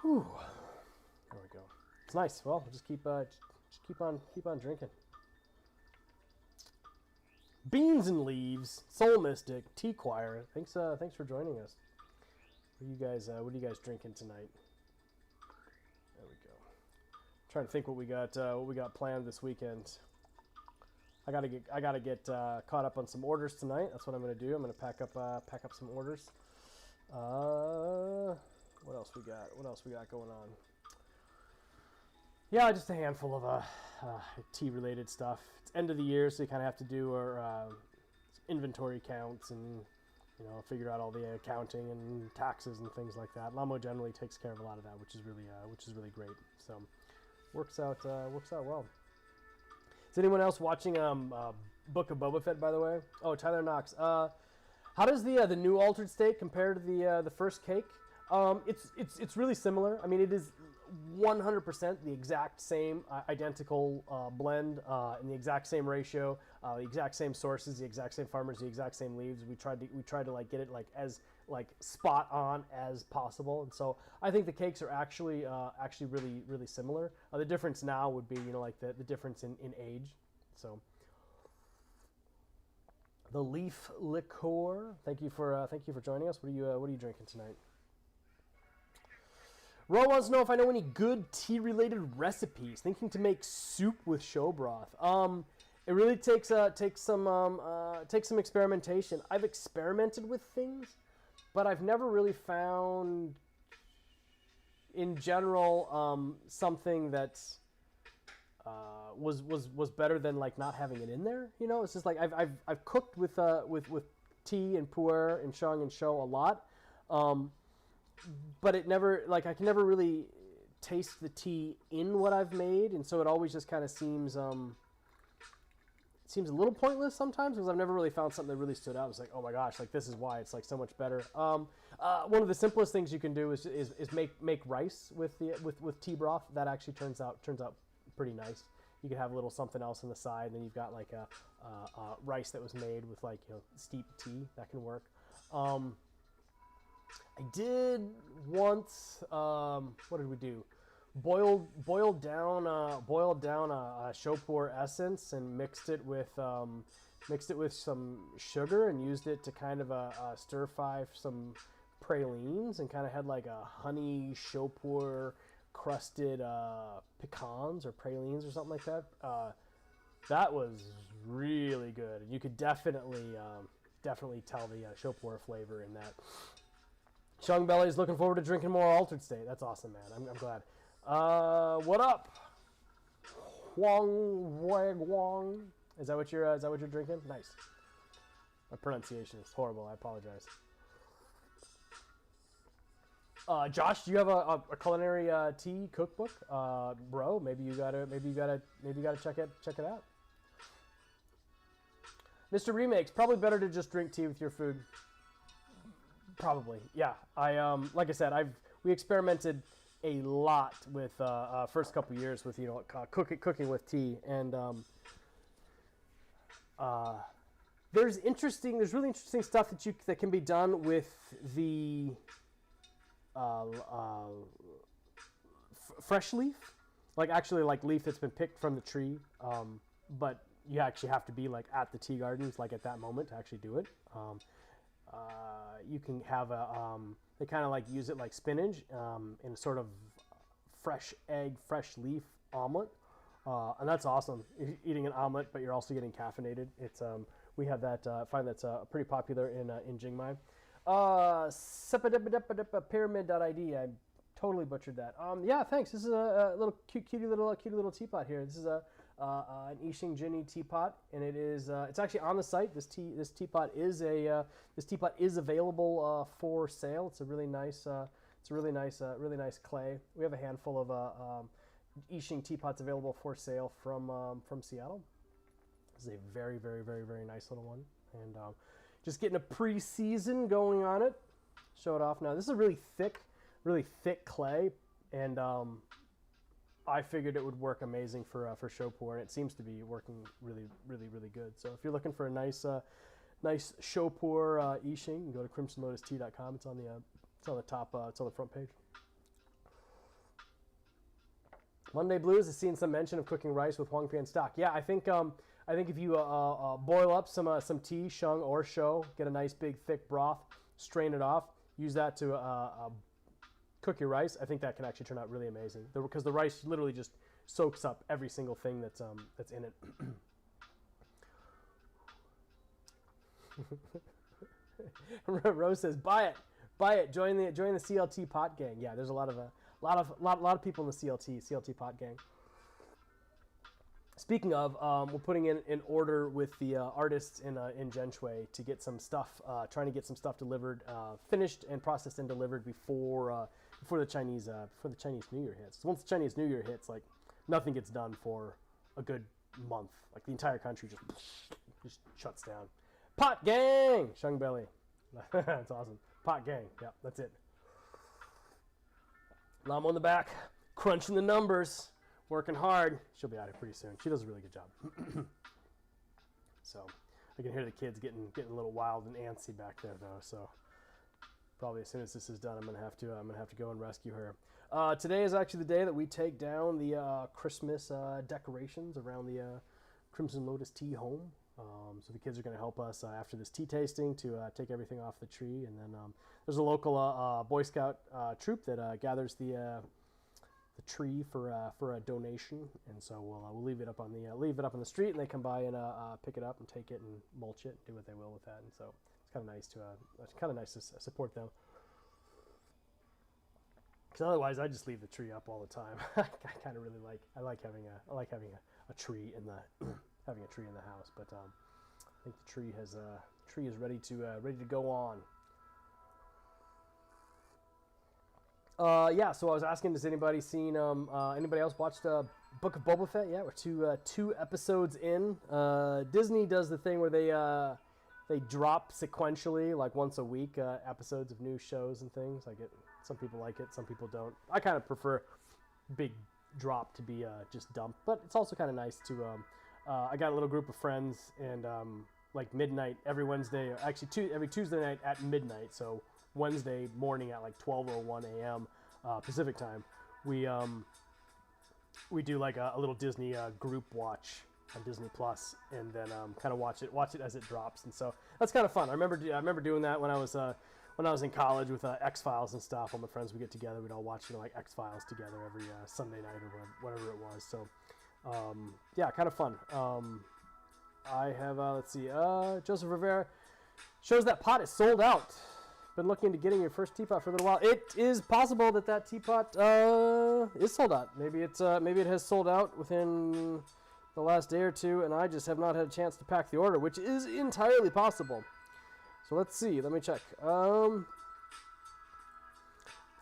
Whew. There we go. It's nice. Well, we'll just keep on drinking. Beans and Leaves, Soul Mystic, Tea Choir. Thanks for joining us. What are you guys drinking tonight? There we go. I'm trying to think what we got planned this weekend. I gotta get caught up on some orders tonight. That's what I'm gonna do. I'm gonna pack up some orders. What else we got going on? Yeah, just a handful of tea related stuff. It's end of the year, so you kind of have to do our inventory counts and figure out all the accounting and taxes and things like that. Lamo generally takes care of a lot of that, which is really great. So works out well. Is anyone else watching Book of Boba Fett, by the way? Oh, Tyler Knox. How does the new altered state compare to the first cake? It's really similar. I mean, it is 100% the exact same identical blend in the exact same ratio, the exact same sources, the exact same farmers, the exact same leaves. We tried to like get it like as like spot on as possible, and so I think the cakes are actually really similar. The difference now would be like the difference in age. So The leaf liqueur. Thank you for joining us. What are you drinking tonight? Ro wants to know if I know any good tea-related recipes. Thinking to make soup with Shou broth. It really takes some experimentation. I've experimented with things, but I've never really found, in general, something that was better than like not having it in there. You know, it's just like I've cooked with tea and pu'er and shung and Shou a lot. But it never, like, I can never really taste the tea in what I've made, and so it always just kind of seems a little pointless sometimes, because I've never really found something that really stood out. It's like, oh my gosh, like this is why it's like so much better. One of the simplest things you can do is make rice with tea broth. That actually turns out pretty nice. You can have a little something else on the side, and then you've got like a rice that was made with like, you know, steeped tea. That can work. I did once. What did we do? Boiled down a Shou pu'er essence and mixed it with some sugar and used it to kind of stir fry some pralines, and kind of had like a honey Shou pu'er crusted pecans or pralines or something like that. That was really good, and you could definitely tell the Shou pu'er flavor in that. Shung Belly is looking forward to drinking more Altered State. That's awesome, man. I'm glad. What up? Huang Wang. Is that what you're drinking? Nice. My pronunciation is horrible. I apologize. Josh, do you have a culinary tea cookbook? Bro, maybe you gotta check it out. Mr. Remakes, probably better to just drink tea with your food. Probably, yeah. Like I said, we experimented a lot with first couple years with, you know, cooking with tea, and there's really interesting stuff that can be done with the fresh leaf, like actually like leaf that's been picked from the tree, but you actually have to be like at the tea gardens like at that moment to actually do it. You can have they kind of like use it like spinach in a sort of fresh egg, fresh leaf omelet, and that's awesome. You're eating an omelet, but you're also getting caffeinated. It's we have that. Find that's pretty popular in Jingmai. Pyramid.id. I totally butchered that. Yeah, thanks. This is a little cutie little teapot here. This is an Yixing Jinny teapot, and it is it's actually on the site. This teapot is available for sale. It's a really nice really nice clay. We have a handful of Yixing teapots available for sale from Seattle. This is a very nice little one, and just getting a pre-season going on it. Show it off now. This is a really thick clay, and I figured it would work amazing for Shou pu'er, and it seems to be working really good. So if you're looking for a nice Shou pu'er Yixing, you can go to crimsonlotustea.com. It's on the top. It's on the front page. Monday Blues is seeing some mention of cooking rice with Huangpian stock. Yeah, I think if you boil up some tea, shung or Shou, get a nice big thick broth, strain it off, use that to cook your rice. I think that can actually turn out really amazing, because the rice literally just soaks up every single thing that's in it. Rose says, "Buy it. Join the CLT pot gang." Yeah, there's a lot of people in the CLT pot gang. Speaking of, we're putting in an order with the artists in Zhenchui to get some stuff, trying to get some stuff delivered, finished and processed and delivered before the Chinese New Year hits. So once the Chinese New Year hits, like nothing gets done for a good month. Like the entire country just shuts down. Pot gang, Shung Belly. That's awesome. Pot gang. Yeah, that's it. Llama on the back, crunching the numbers. Working hard. She'll be out here pretty soon. She does a really good job. So I can hear the kids getting a little wild and antsy back there though. So probably as soon as this is done, I'm gonna have to go and rescue her. Today is actually the day that we take down the Christmas decorations around the Crimson Lotus Tea home. So the kids are going to help us after this tea tasting to take everything off the tree, and then there's a local Boy Scout troop that gathers the tree for a donation, and so we'll leave it up on the street, and they come by and pick it up and take it and mulch it, and do what they will with that, and so it's kind of nice to support them. Because otherwise, I just leave the tree up all the time. I kind of really like having a tree in the having a tree in the house, but I think the tree is ready to go on. Yeah, so I was asking, has anybody seen anybody else watched Book of Boba Fett yet? We're two episodes in. Disney does the thing where they drop sequentially, like once a week, episodes of new shows and things. Some people like it, some people don't. I kind of prefer big drop to be just dumped, but it's also kind of nice to. I got a little group of friends, and like midnight every Wednesday, actually every Tuesday night at midnight. So Wednesday morning at like 12:01 a.m. Pacific time, we do like a little Disney group watch on Disney Plus, and then kind of watch it as it drops, and so that's kind of fun. I remember doing that when I was in college with X-Files and stuff. All my friends would get together, we'd all watch like X-Files together every Sunday night or whatever it was. So yeah, kind of fun. I have let's see, Joseph Rivera shows that pot is sold out. Been looking into getting your first teapot for a little while. It is possible that teapot is sold out. Maybe it has sold out within the last day or two, and I just have not had a chance to pack the order, which is entirely possible. So let's see. Let me check.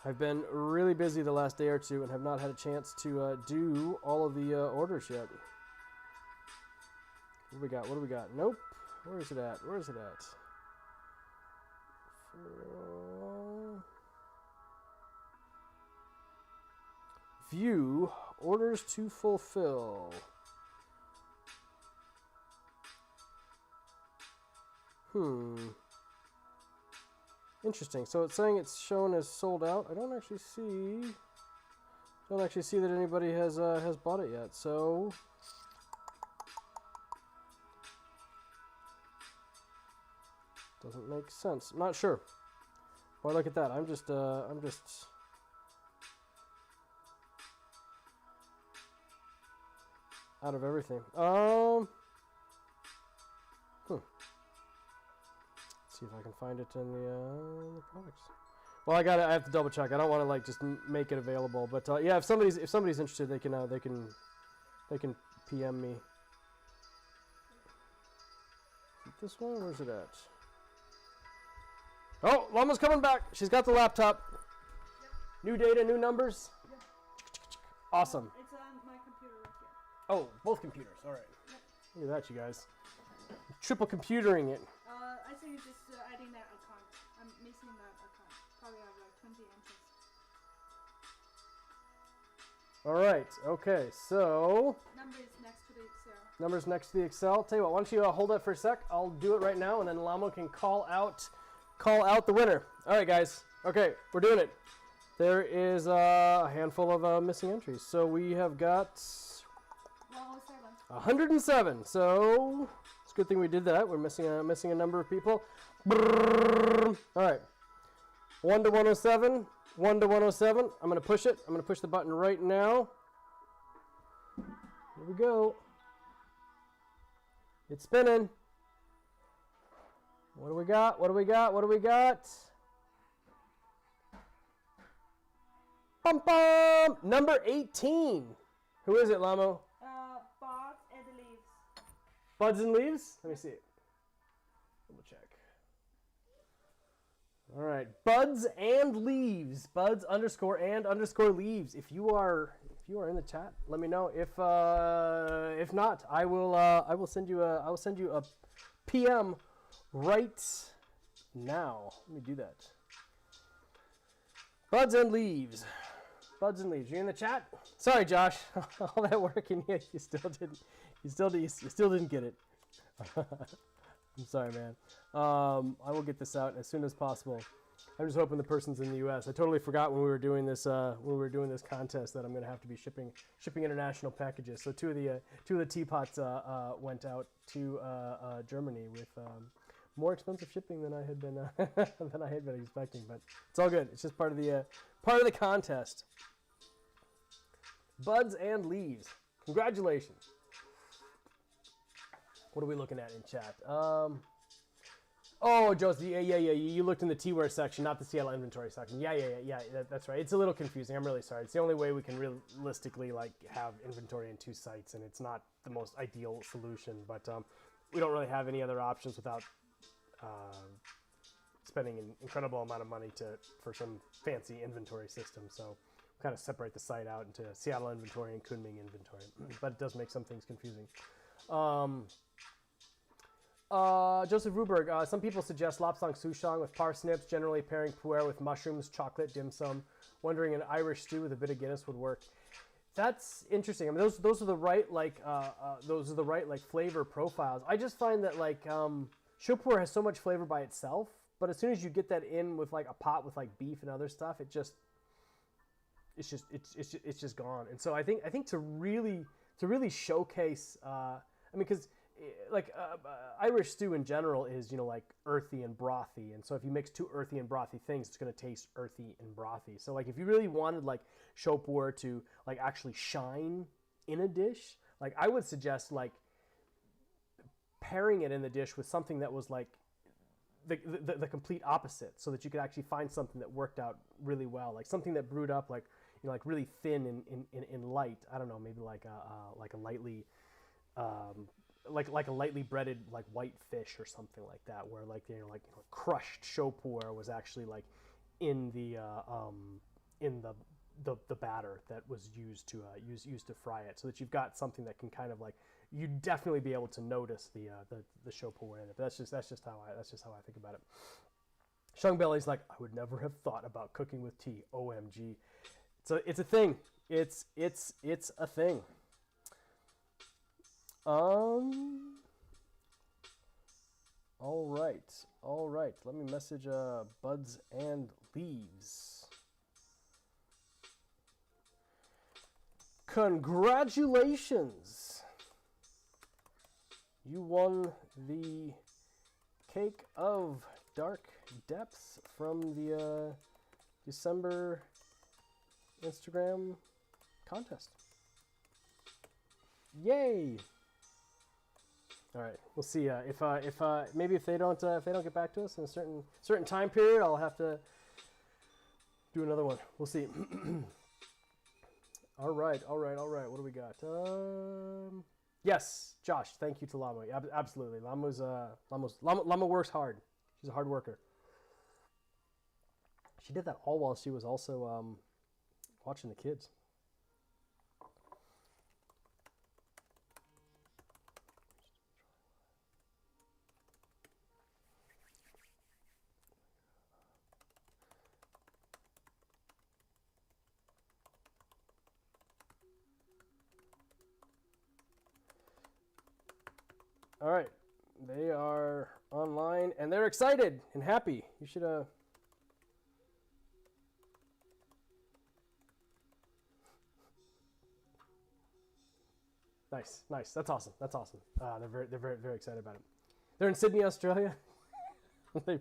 I've been really busy the last day or two and have not had a chance to do all of the orders yet. What do we got? Nope. Where is it at? View orders to fulfill. Interesting. So it's saying it's shown as sold out. I don't actually see that anybody has bought it yet. So doesn't make sense. I'm not sure. Boy, look at that. I'm just out of everything. See if I can find it in the products. Well, I have to double check. I don't want to like just make it available, but yeah, if somebody's interested, they can PM me. Is it this one? Where's it at? Oh, Llama's coming back. She's got the laptop. Yep. New data, new numbers. Yep. Awesome. It's on my computer right here. Oh, both computers. All right. Yep. Look at that, you guys. Triple computering it. I think it's just adding that account. I'm missing that account. Probably have like 20 entries. All right. Okay. So. Number is next to the Excel. Numbers next to the Excel. Tell you what. Why don't you hold that for a sec? I'll do it right now, and then Llama can call out the winner. All right, guys. Okay, we're doing it. There is a handful of missing entries. So we have got 107. So it's a good thing we did that. We're missing a number of people. All right. 1 to 107. 1 to 107. I'm going to push it. I'm going to push the button right now. Here we go. It's spinning. What do we got? What do we got? What do we got? Bum bum! Number 18. Who is it, Lamo? Buds and leaves. Buds and leaves? Let me see it. Double check. All right. Buds and leaves. Buds _and _leaves. If you are in the chat, let me know. If not, I will send you a PM right now. Let me do that. Buds and leaves. Buds and leaves. You in the chat? Sorry, Josh. All that work and you still didn't get it. I'm sorry, man. I will get this out as soon as possible. I'm just hoping the person's in the U.S. I totally forgot when we were doing this contest that I'm going to have to be shipping international packages. So two of the teapots went out to Germany with more expensive shipping than I had been expecting. But it's all good. It's just part of the contest. Buds and leaves. Congratulations. What are we looking at in chat? Oh, Joseph, yeah. You looked in the pu-erh section, not the Seattle inventory section. Yeah. That's right. It's a little confusing. I'm really sorry. It's the only way we can realistically have inventory in two sites, and it's not the most ideal solution. But we don't really have any other options without spending an incredible amount of money for some fancy inventory system. So we kind of separate the site out into Seattle inventory and Kunming inventory. But it does make some things confusing. Joseph Ruberg, some people suggest lapsang souchong with parsnips, generally pairing pu'er with mushrooms, chocolate, dim sum. Wondering an Irish stew with a bit of Guinness would work. That's interesting. I mean, those are the right flavor profiles. I just find that Shou pu'er has so much flavor by itself, but as soon as you get that in with a pot with beef and other stuff, it's just gone. And so I think to really showcase, because Irish stew in general is earthy and brothy, and so if you mix two earthy and brothy things, it's going to taste earthy and brothy. So if you really wanted Shou pu'er to actually shine in a dish, I would suggest pairing it in the dish with something that was the complete opposite, so that you could actually find something that worked out really well, something that brewed up really thin and light. I don't know, maybe a lightly like a lightly breaded white fish or something like that, where crushed Shou pu'er was actually in the batter that was used to fry it, so that you've got something that can kind of you'd definitely be able to notice the Shou pu'er in it. But that's just how I think about it. Shung Belly's I would never have thought about cooking with tea. OMG. It's a thing. It's a thing. All right. Let me message Buds and Leaves. Congratulations! You won the Cake of Dark Depths from the December Instagram contest. Yay! All right, we'll see. If maybe if they don't get back to us in a certain time period, I'll have to do another one. We'll see. All right. What do we got? Yes, Josh. Thank you to Lama. Absolutely, Lama works hard. She's a hard worker. She did that all while she was also watching the kids. All right, they are online and they're excited and happy. You should Nice. That's awesome. They're very excited about it. They're in Sydney, Australia. they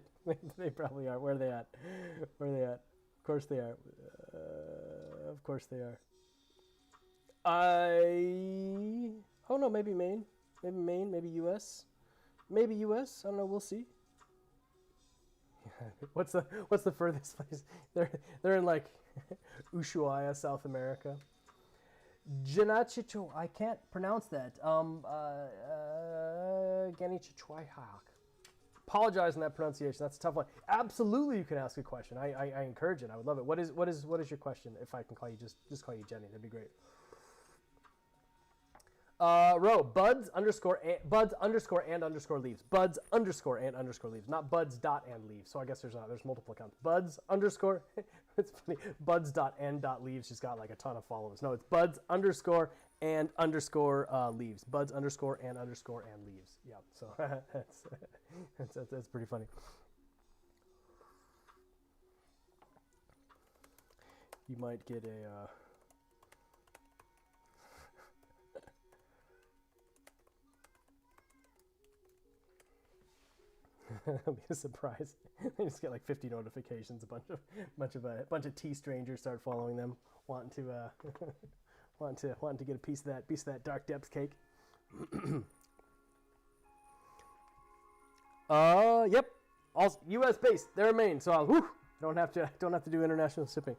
probably are. Where are they at? Of course they are. Oh no, maybe Maine. Maybe US. I don't know. We'll see. What's the furthest place? They're in Ushuaia, South America. Janachicho, I can't pronounce that. Ganichichuaihak. Apologize on that pronunciation. That's a tough one. Absolutely, you can ask a question. I encourage it. I would love it. What is your question? If I can call you, just call you Jenny. That'd be great. Row buds underscore and underscore leaves. Buds underscore and underscore leaves, not buds dot and leaves. So I guess there's multiple accounts. Buds underscore. It's funny. Buds dot and dot leaves just got a ton of followers. No, it's buds underscore and underscore leaves. Buds underscore and leaves. Yeah. So that's pretty funny. you might get a it'll be a surprise. They just get like 50 notifications. A bunch of tea strangers start following them, wanting to wanting to get a piece of that dark depths cake. Yep. All U.S. based. They remain. So don't have to do international shipping.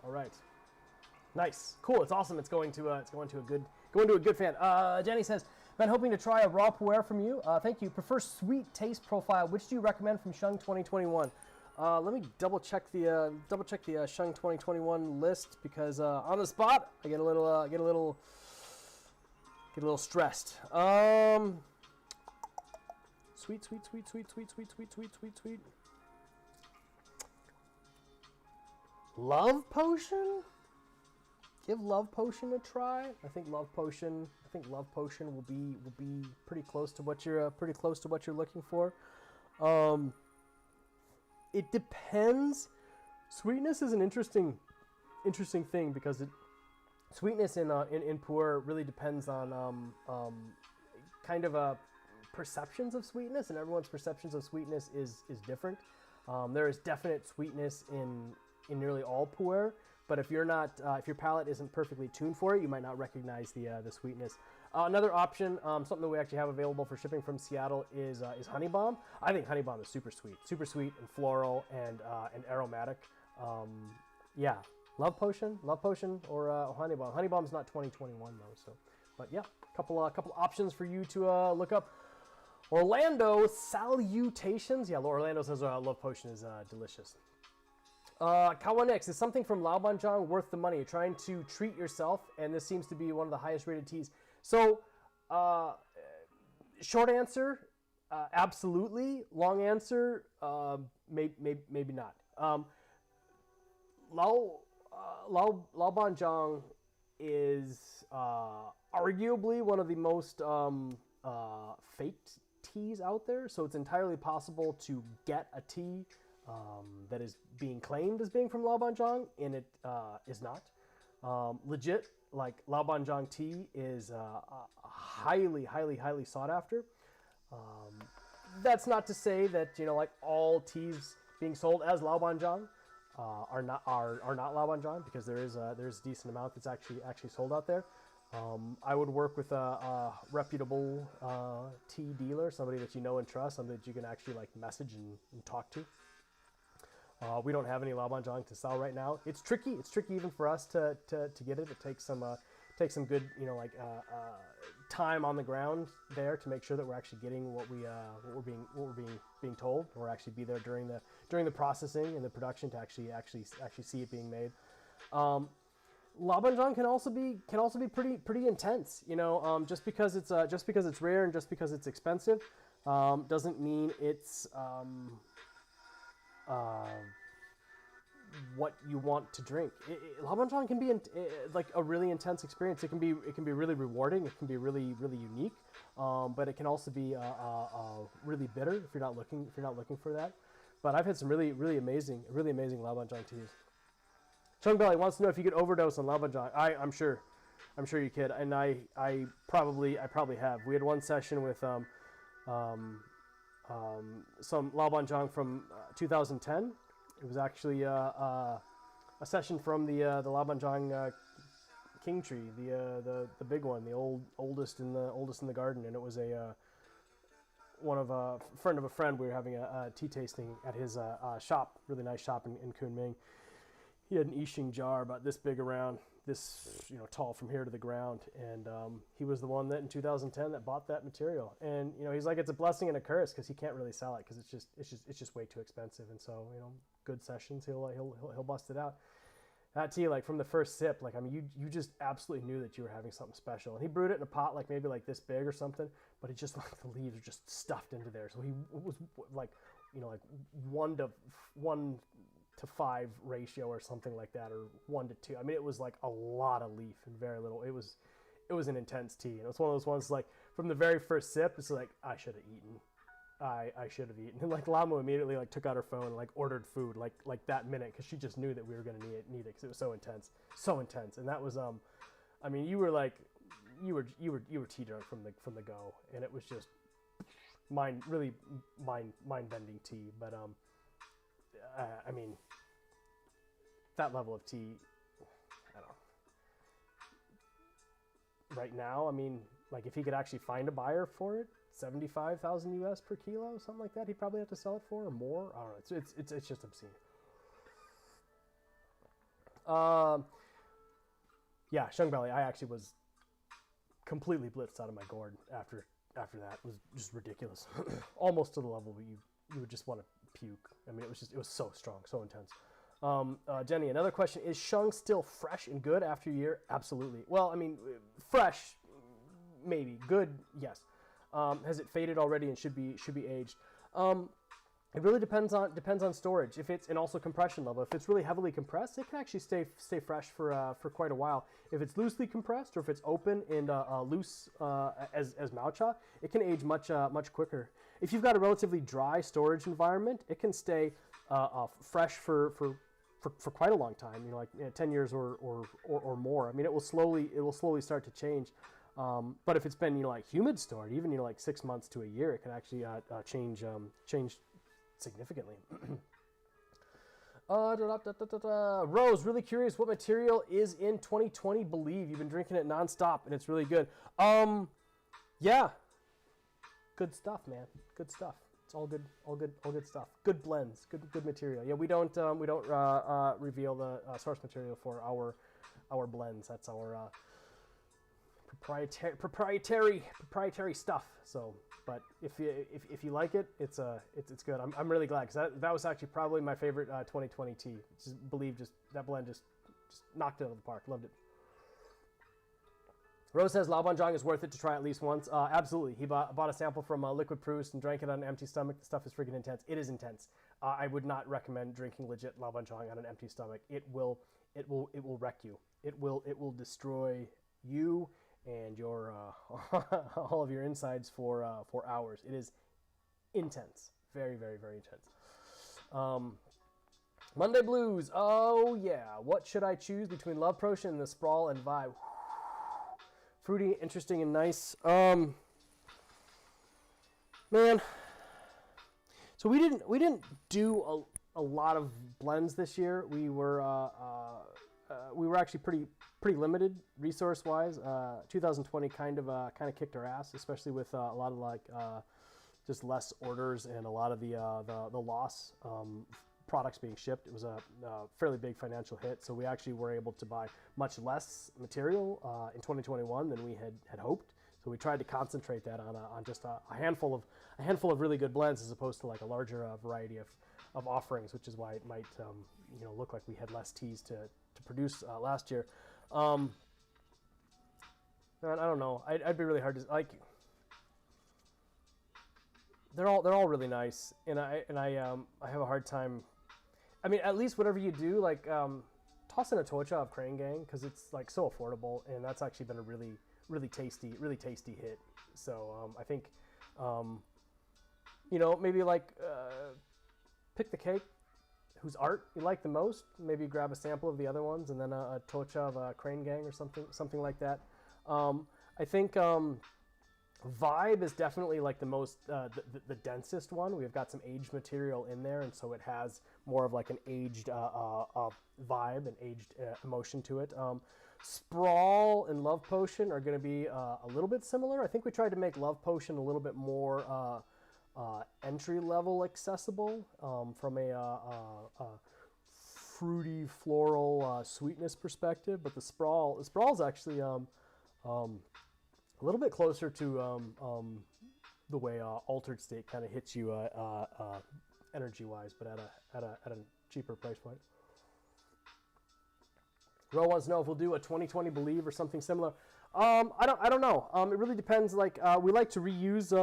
All right. Nice, cool. It's awesome. It's going to a good fan. Jenny says, "Been hoping to try a raw pu'er from you. Thank you. Prefer sweet taste profile. Which do you recommend from Shou 2021?" Let me double check the Shou 2021 list because on the spot I get a little stressed. Sweet. Love Potion? Give Love Potion a try. I think Love Potion will be pretty close to what you're looking for. It depends. Sweetness is an interesting thing because sweetness in pu'er really depends on kind of perceptions of sweetness, and everyone's perceptions of sweetness is different. There is definite sweetness in nearly all pu'er, but if you're not, if your palate isn't perfectly tuned for it, you might not recognize the sweetness. Another option, something that we actually have available for shipping from Seattle is honey bomb. I think honey bomb is super sweet and floral and aromatic. Yeah, love potion or honey bomb. Honey bomb's not 2021 though, so. But yeah, couple options for you to look up. Orlando, salutations. Yeah, Orlando says love potion is delicious. Kawanix, is something from Laobanjiang worth the money? You're trying to treat yourself, and this seems to be one of the highest rated teas. So, short answer, absolutely. Long answer, maybe not. Laobanjiang is arguably one of the most faked teas out there. So it's entirely possible to get a tea that is being claimed as being from Laobanjiang, and it is not. Legit, like Laobanjiang tea is highly sought after. That's not to say that like all teas being sold as Laobanjiang are not Laobanjiang, because there's a decent amount that's actually sold out there. I would work with a reputable tea dealer, somebody that you know and trust, somebody that you can actually like message and talk to. We don't have any Laobanjiang to sell right now. It's tricky. It's tricky even for us to get it. It takes some good time on the ground there to make sure that we're actually getting what we're being told, or actually be there during the processing and the production to actually see it being made. Laobanjiang can also be pretty intense. Just because it's rare and just because it's expensive doesn't mean it's what you want to drink. Laobanjiang can be like a really intense experience. It can be really rewarding. It can be really unique, but it can also be really bitter if you're not looking for that. But I've had some really amazing Laobanjiang teas. Chung Belly wants to know if you could overdose on Laobanjiang. I'm sure you could, and I probably have. We had one session with some Laobanjiang from 2010. It was actually a session from the Laobanjiang King Tree, the big one, the oldest in the garden, and it was a friend of a friend. We were having a tea tasting at his shop, really nice shop in Kunming. He had an Yixing jar about this big around, this tall from here to the ground, and he was the one that in 2010 that bought that material. And he's like, it's a blessing and a curse because he can't really sell it because it's just way too expensive. And so good sessions, he'll bust it out. That tea, like from the first sip, like you just absolutely knew that you were having something special. And he brewed it in a pot like maybe like this big or something, but it just like the leaves are just stuffed into there. So he was like like 1 to to 5 ratio or something like that, or 1 to 2. I mean, it was like a lot of leaf and very little. It was an intense tea, and it was one of those ones like from the very first sip, it's like I should have eaten. I should have eaten. And like Lamu immediately like took out her phone and like ordered food like that minute, because she just knew that we were gonna need it because it was so intense. And that was I mean, you were tea drunk from the go, and it was just mind bending tea. But I mean, that level of tea, I don't know. Right now, I mean, like if he could actually find a buyer for it, 75,000 US per kilo, something like that, he'd probably have to sell it for, or more. I don't know. It's just obscene. Yeah, Shung Belly, I actually was completely blitzed out of my gourd after that. It was just ridiculous. Almost to the level where you would just want to puke. I mean, it was so strong, so intense. Jenny, another question: is Shung still fresh and good after a year? Absolutely. Well, I mean, fresh, maybe. Good, yes. Has it faded already and should be aged? It really depends on storage. If it's, and also compression level. If it's really heavily compressed, it can actually stay fresh for quite a while. If it's loosely compressed, or if it's open and loose as Maucha, it can age much quicker. If you've got a relatively dry storage environment, it can stay fresh for quite a long time. You know, like 10 years or more. I mean, it will slowly start to change. But if it's been, you know, like humid stored, even, you know, like 6 months to a year, it can actually change significantly. Rose, really curious what material is in 2020 Believe. You've been drinking it nonstop and it's really good. Yeah. Good stuff, man. Good stuff. It's all good stuff. Good blends, good material. Yeah, we don't reveal the source material for our blends. That's our proprietary stuff. So, but if you like it, it's good. I'm really glad, because that was actually probably my favorite 2020 tea. Believe that blend just knocked it out of the park. Loved it. Rose says Laobanjiang is worth it to try at least once. Absolutely. He bought a sample from Liquid Proust and drank it on an empty stomach. The stuff is freaking intense. It is intense. I would not recommend drinking legit Laobanjiang on an empty stomach. It will wreck you. It will destroy you and your all of your insides for hours. It is intense. Very, very, very intense. Monday Blues. Oh yeah. What should I choose between Love Potion and the Sprawl and Vibe? Fruity, interesting, and nice. Man. So we didn't do a lot of blends this year. We were actually pretty limited resource wise. 2020 kind of kicked our ass, especially with a lot of just less orders and a lot of the loss products being shipped. It was a fairly big financial hit, so we actually were able to buy much less material in 2021 than we had hoped. So we tried to concentrate that on just a handful of really good blends, as opposed to like a larger variety of offerings, which is why it might look like we had less teas to produce last year. I don't know. I'd be really hard to like. They're all really nice, and I have a hard time. I mean, at least whatever you do, like toss in a tocha of Crane Gang, because it's like so affordable, and that's actually been a really tasty hit. So I think maybe like pick the cake whose art you like the most. Maybe grab a sample of the other ones, and then a tocha of Crane Gang or something like that. I think Vibe is definitely like the most the densest one. We've got some aged material in there, and so it has more of like an aged vibe and aged emotion to it. Sprawl and Love Potion are going to be a little bit similar. I think we tried to make Love Potion a little bit more entry level accessible from a fruity floral sweetness perspective, but the Sprawl's actually a little bit closer to the way Altered State kind of hits you energy-wise, but at a cheaper price point. Ro wants to know if we'll do a 2020 Believe or something similar. I don't know. It really depends. Like we like to reuse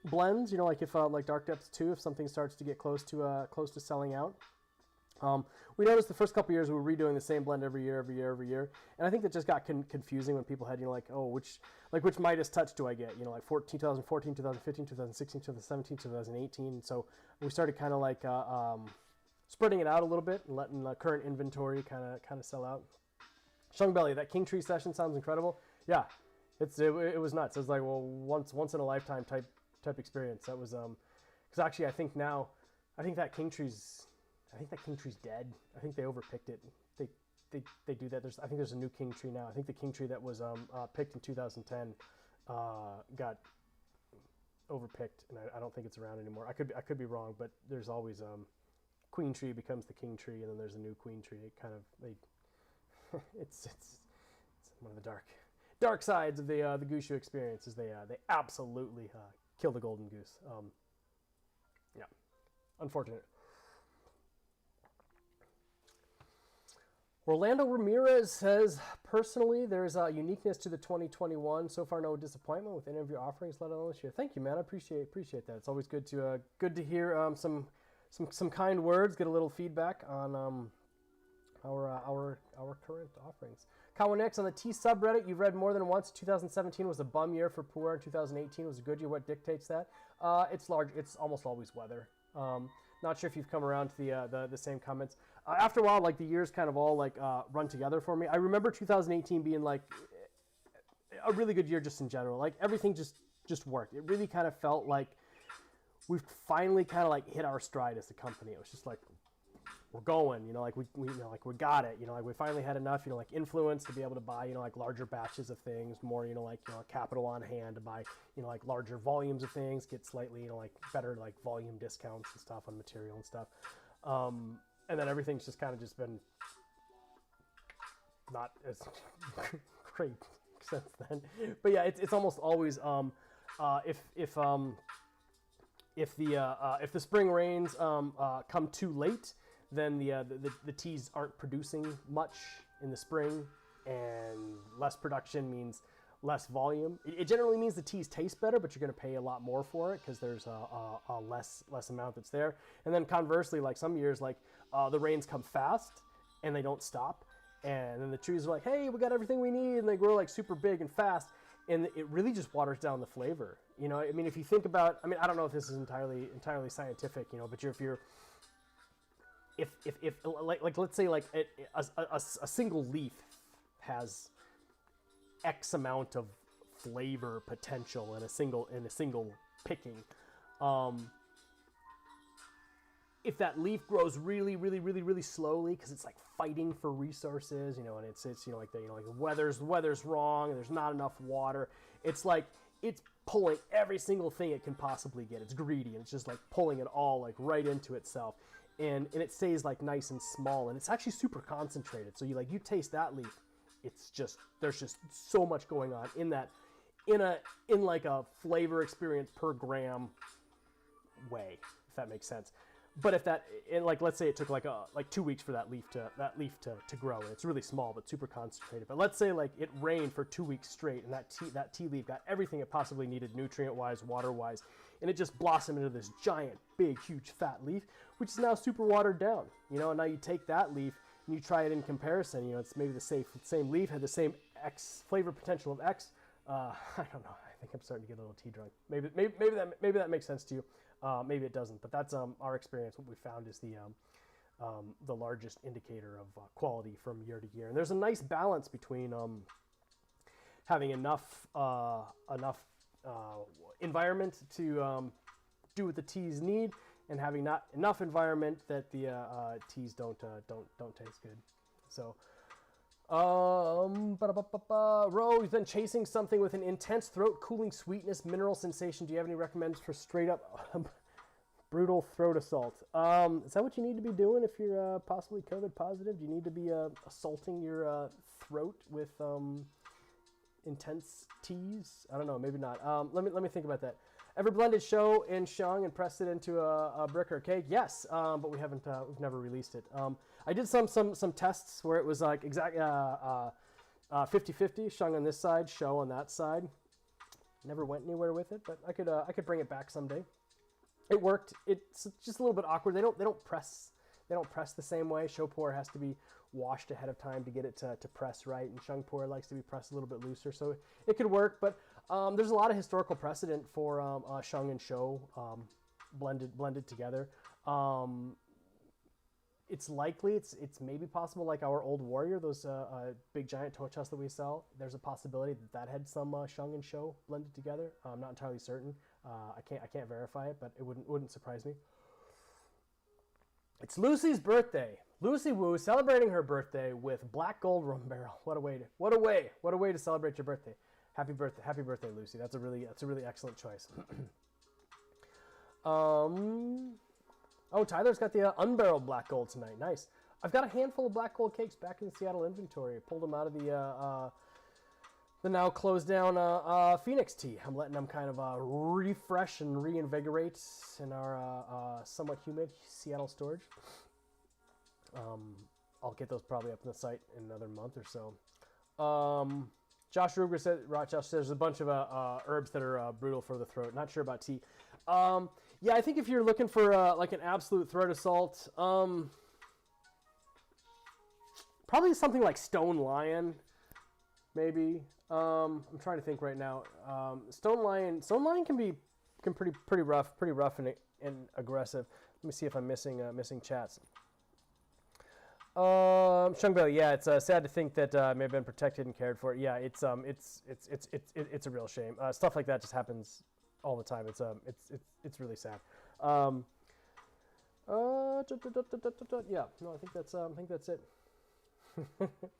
blends. Like if like Dark Depths 2, if something starts to get close to selling out. We noticed the first couple years we were redoing the same blend every year, and I think that just got confusing when people had, you know, like, oh, which Midas touch do I get? You know, like 2014, 2015, 2016, 2017, 2018. So we started kind of like spreading it out a little bit and letting the current inventory kind of sell out. Shung Belly, that King Tree session sounds incredible. Yeah, it was nuts. It was like, well, once in a lifetime type experience. That was because actually I think that King Tree's dead. I think they overpicked it. They do that. I think there's a new King Tree now. I think the King Tree that was picked in 2010 got overpicked, and I don't think it's around anymore. I could be wrong, but there's always Queen Tree becomes the King Tree, and then there's a new Queen Tree. It kind of it's one of the dark sides of the Gushu experience. Is they absolutely kill the golden goose. Yeah, unfortunate. Orlando Ramirez says, personally, there's a uniqueness to the 2021. So far, no disappointment with any of your offerings, let alone this year. Thank you, man. I appreciate that. It's always good to hear some kind words, get a little feedback on our current offerings. Kawanex, on the Tea subreddit, you've read more than once. 2017 was a bum year for pu'er, and 2018 was a good year. What dictates that? It's almost always weather. Not sure if you've come around to the same comments. After a while, like the years kind of all like run together for me. I remember 2018 being like a really good year just in general. Like everything just worked. It really kind of felt like we've finally kind of like hit our stride as a company. It was just like we're going, you know, like we we got it, you know, like we finally had enough, you know, like influence to be able to buy, you know, like larger batches of things, more, you know, like, you know, capital on hand to buy, you know, like larger volumes of things, get slightly, you know, like better like volume discounts and stuff on material and stuff. And then everything's just kind of just been not as great since then. But yeah, it's almost always if the spring rains come too late, then the teas aren't producing much in the spring, and less production means less volume. It generally means the teas taste better, but you're going to pay a lot more for it because there's a less amount that's there. And then conversely, like some years, like the rains come fast and they don't stop, and then the trees are like, hey, we got everything we need, and they grow like super big and fast, and it really just waters down the flavor. You know, I mean, if you think about, I mean, I don't know if this is entirely scientific, you know, but if let's say like a single leaf has X amount of flavor potential in a single picking. If that leaf grows really slowly because it's like fighting for resources, you know, and it's you know like the weather's wrong and there's not enough water, it's like it's pulling every single thing it can possibly get. It's greedy and it's just like pulling it all like right into itself, and it stays like nice and small, and it's actually super concentrated. So you taste that leaf, it's just there's just so much going on in that in like a flavor experience per gram way, if that makes sense. But if that, like, let's say it took like 2 weeks for that leaf to grow, and it's really small but super concentrated. But let's say like it rained for 2 weeks straight, and that tea leaf got everything it possibly needed, nutrient-wise, water-wise, and it just blossomed into this giant, big, huge, fat leaf, which is now super watered down. You know, and now you take that leaf and you try it in comparison. You know, it's maybe the same leaf had the same X flavor potential of X. I don't know. I think I'm starting to get a little tea drunk. Maybe that makes sense to you. Maybe it doesn't, but that's our experience. What we found is the largest indicator of quality from year to year. And there's a nice balance between having enough environment to do what the teas need, and having not enough environment that the teas don't taste good. So. Ro, you've been chasing something with an intense throat cooling sweetness mineral sensation. Do you have any recommendations for straight up brutal throat assault? Is that what you need to be doing if you're possibly COVID positive? Do you need to be assaulting your throat with intense teas? I don't know, maybe not. Let me think about that. Ever blended Shou in Shung and pressed it into a brick or cake? Yes, but we've never released it. I did some tests where it was like exact 50-50, Shung on this side, Shou on that side. Never went anywhere with it, but I could bring it back someday. It worked. It's just a little bit awkward. They don't press they don't press the same way. Shou pu'er has to be washed ahead of time to get it to press right, and Shung pu'er likes to be pressed a little bit looser, so it could work. But there's a lot of historical precedent for Shung and Shou blended together. It's likely, it's maybe possible, like our old warrior, those big giant tochas that we sell, there's a possibility that had some Shung and Shou blended together. I'm not entirely certain. I can't verify it, but it wouldn't surprise me. It's Lucy's birthday. Lucy Wu celebrating her birthday with black gold rum barrel. What a way to celebrate your birthday. Happy birthday, Lucy. That's a really excellent choice. Oh, Tyler's got the unbarreled black gold tonight. Nice. I've got a handful of black gold cakes back in the Seattle inventory. I pulled them out of the now closed down Phoenix tea. I'm letting them kind of refresh and reinvigorate in our somewhat humid Seattle storage. I'll get those probably up on the site in another month or so. Josh Ruger said, Josh says there's a bunch of herbs that are brutal for the throat. Not sure about tea. Yeah, I think if you're looking for like an absolute throat assault, probably something like Stone Lion, maybe. I'm trying to think right now. Stone Lion can be pretty rough and aggressive. Let me see if I'm missing chats. Shungbell, yeah, it's sad to think that may have been protected and cared for. Yeah, it's a real shame. Stuff like that just happens all the time. It's really sad. Yeah, no, I think that's it.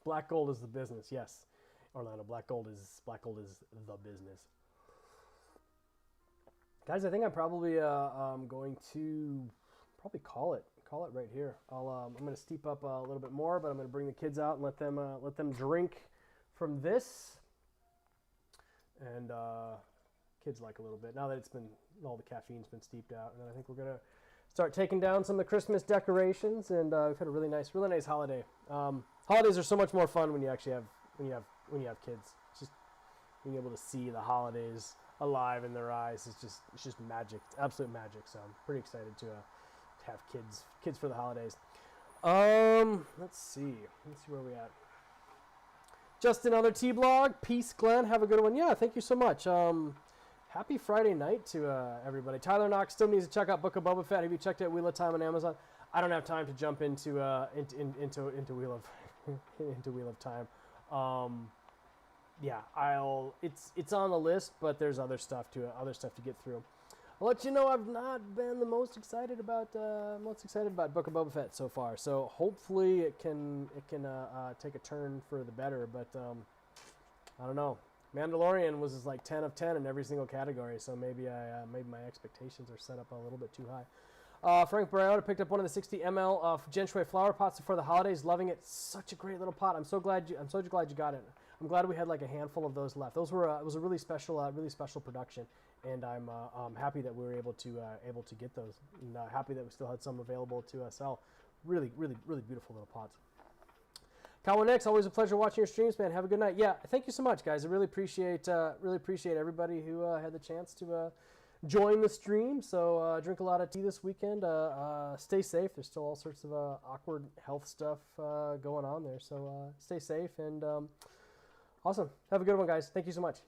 Black gold is the business. Yes, Orlando, black gold is the business. Guys, I think I'm probably going to call it right here. I'm going to steep up a little bit more, but I'm going to bring the kids out and let them drink from this. And kids like a little bit now that all the caffeine's been steeped out. And then I think we're going to start taking down some of the Christmas decorations. And we've had a really nice holiday. Holidays are so much more fun when you actually have kids. It's just being able to see the holidays alive in their eyes. It's just magic. It's absolute magic. So I'm pretty excited to have kids for the holidays. Let's see where we at. Just another T-blog. Peace, Glenn. Have a good one. Yeah, thank you so much. Happy Friday night to everybody. Tyler Knox still needs to check out Book of Boba Fett. Have you checked out Wheel of Time on Amazon? I don't have time to jump into Wheel of Time. Yeah, it's on the list, but there's other stuff to get through. I'll let you know I've not been the most excited about Book of Boba Fett so far. So hopefully it can take a turn for the better. But I don't know. Mandalorian was like 10 of 10 in every single category. So maybe my expectations are set up a little bit too high. Frank Barrera picked up one of the 60 ml of Jen Shui flower pots for the holidays. Loving it. Such a great little pot. I'm so glad you got it. I'm glad we had like a handful of those left. Those were it was a really special production, and I'm happy that we were able to get those. And happy that we still had some available to sell. Really beautiful little pots. Cowan X, always a pleasure watching your streams, man. Have a good night. Yeah, thank you so much, guys. I really appreciate everybody who had the chance to join the stream. So drink a lot of tea this weekend. Stay safe. There's still all sorts of awkward health stuff going on there. So stay safe and awesome. Have a good one, guys. Thank you so much.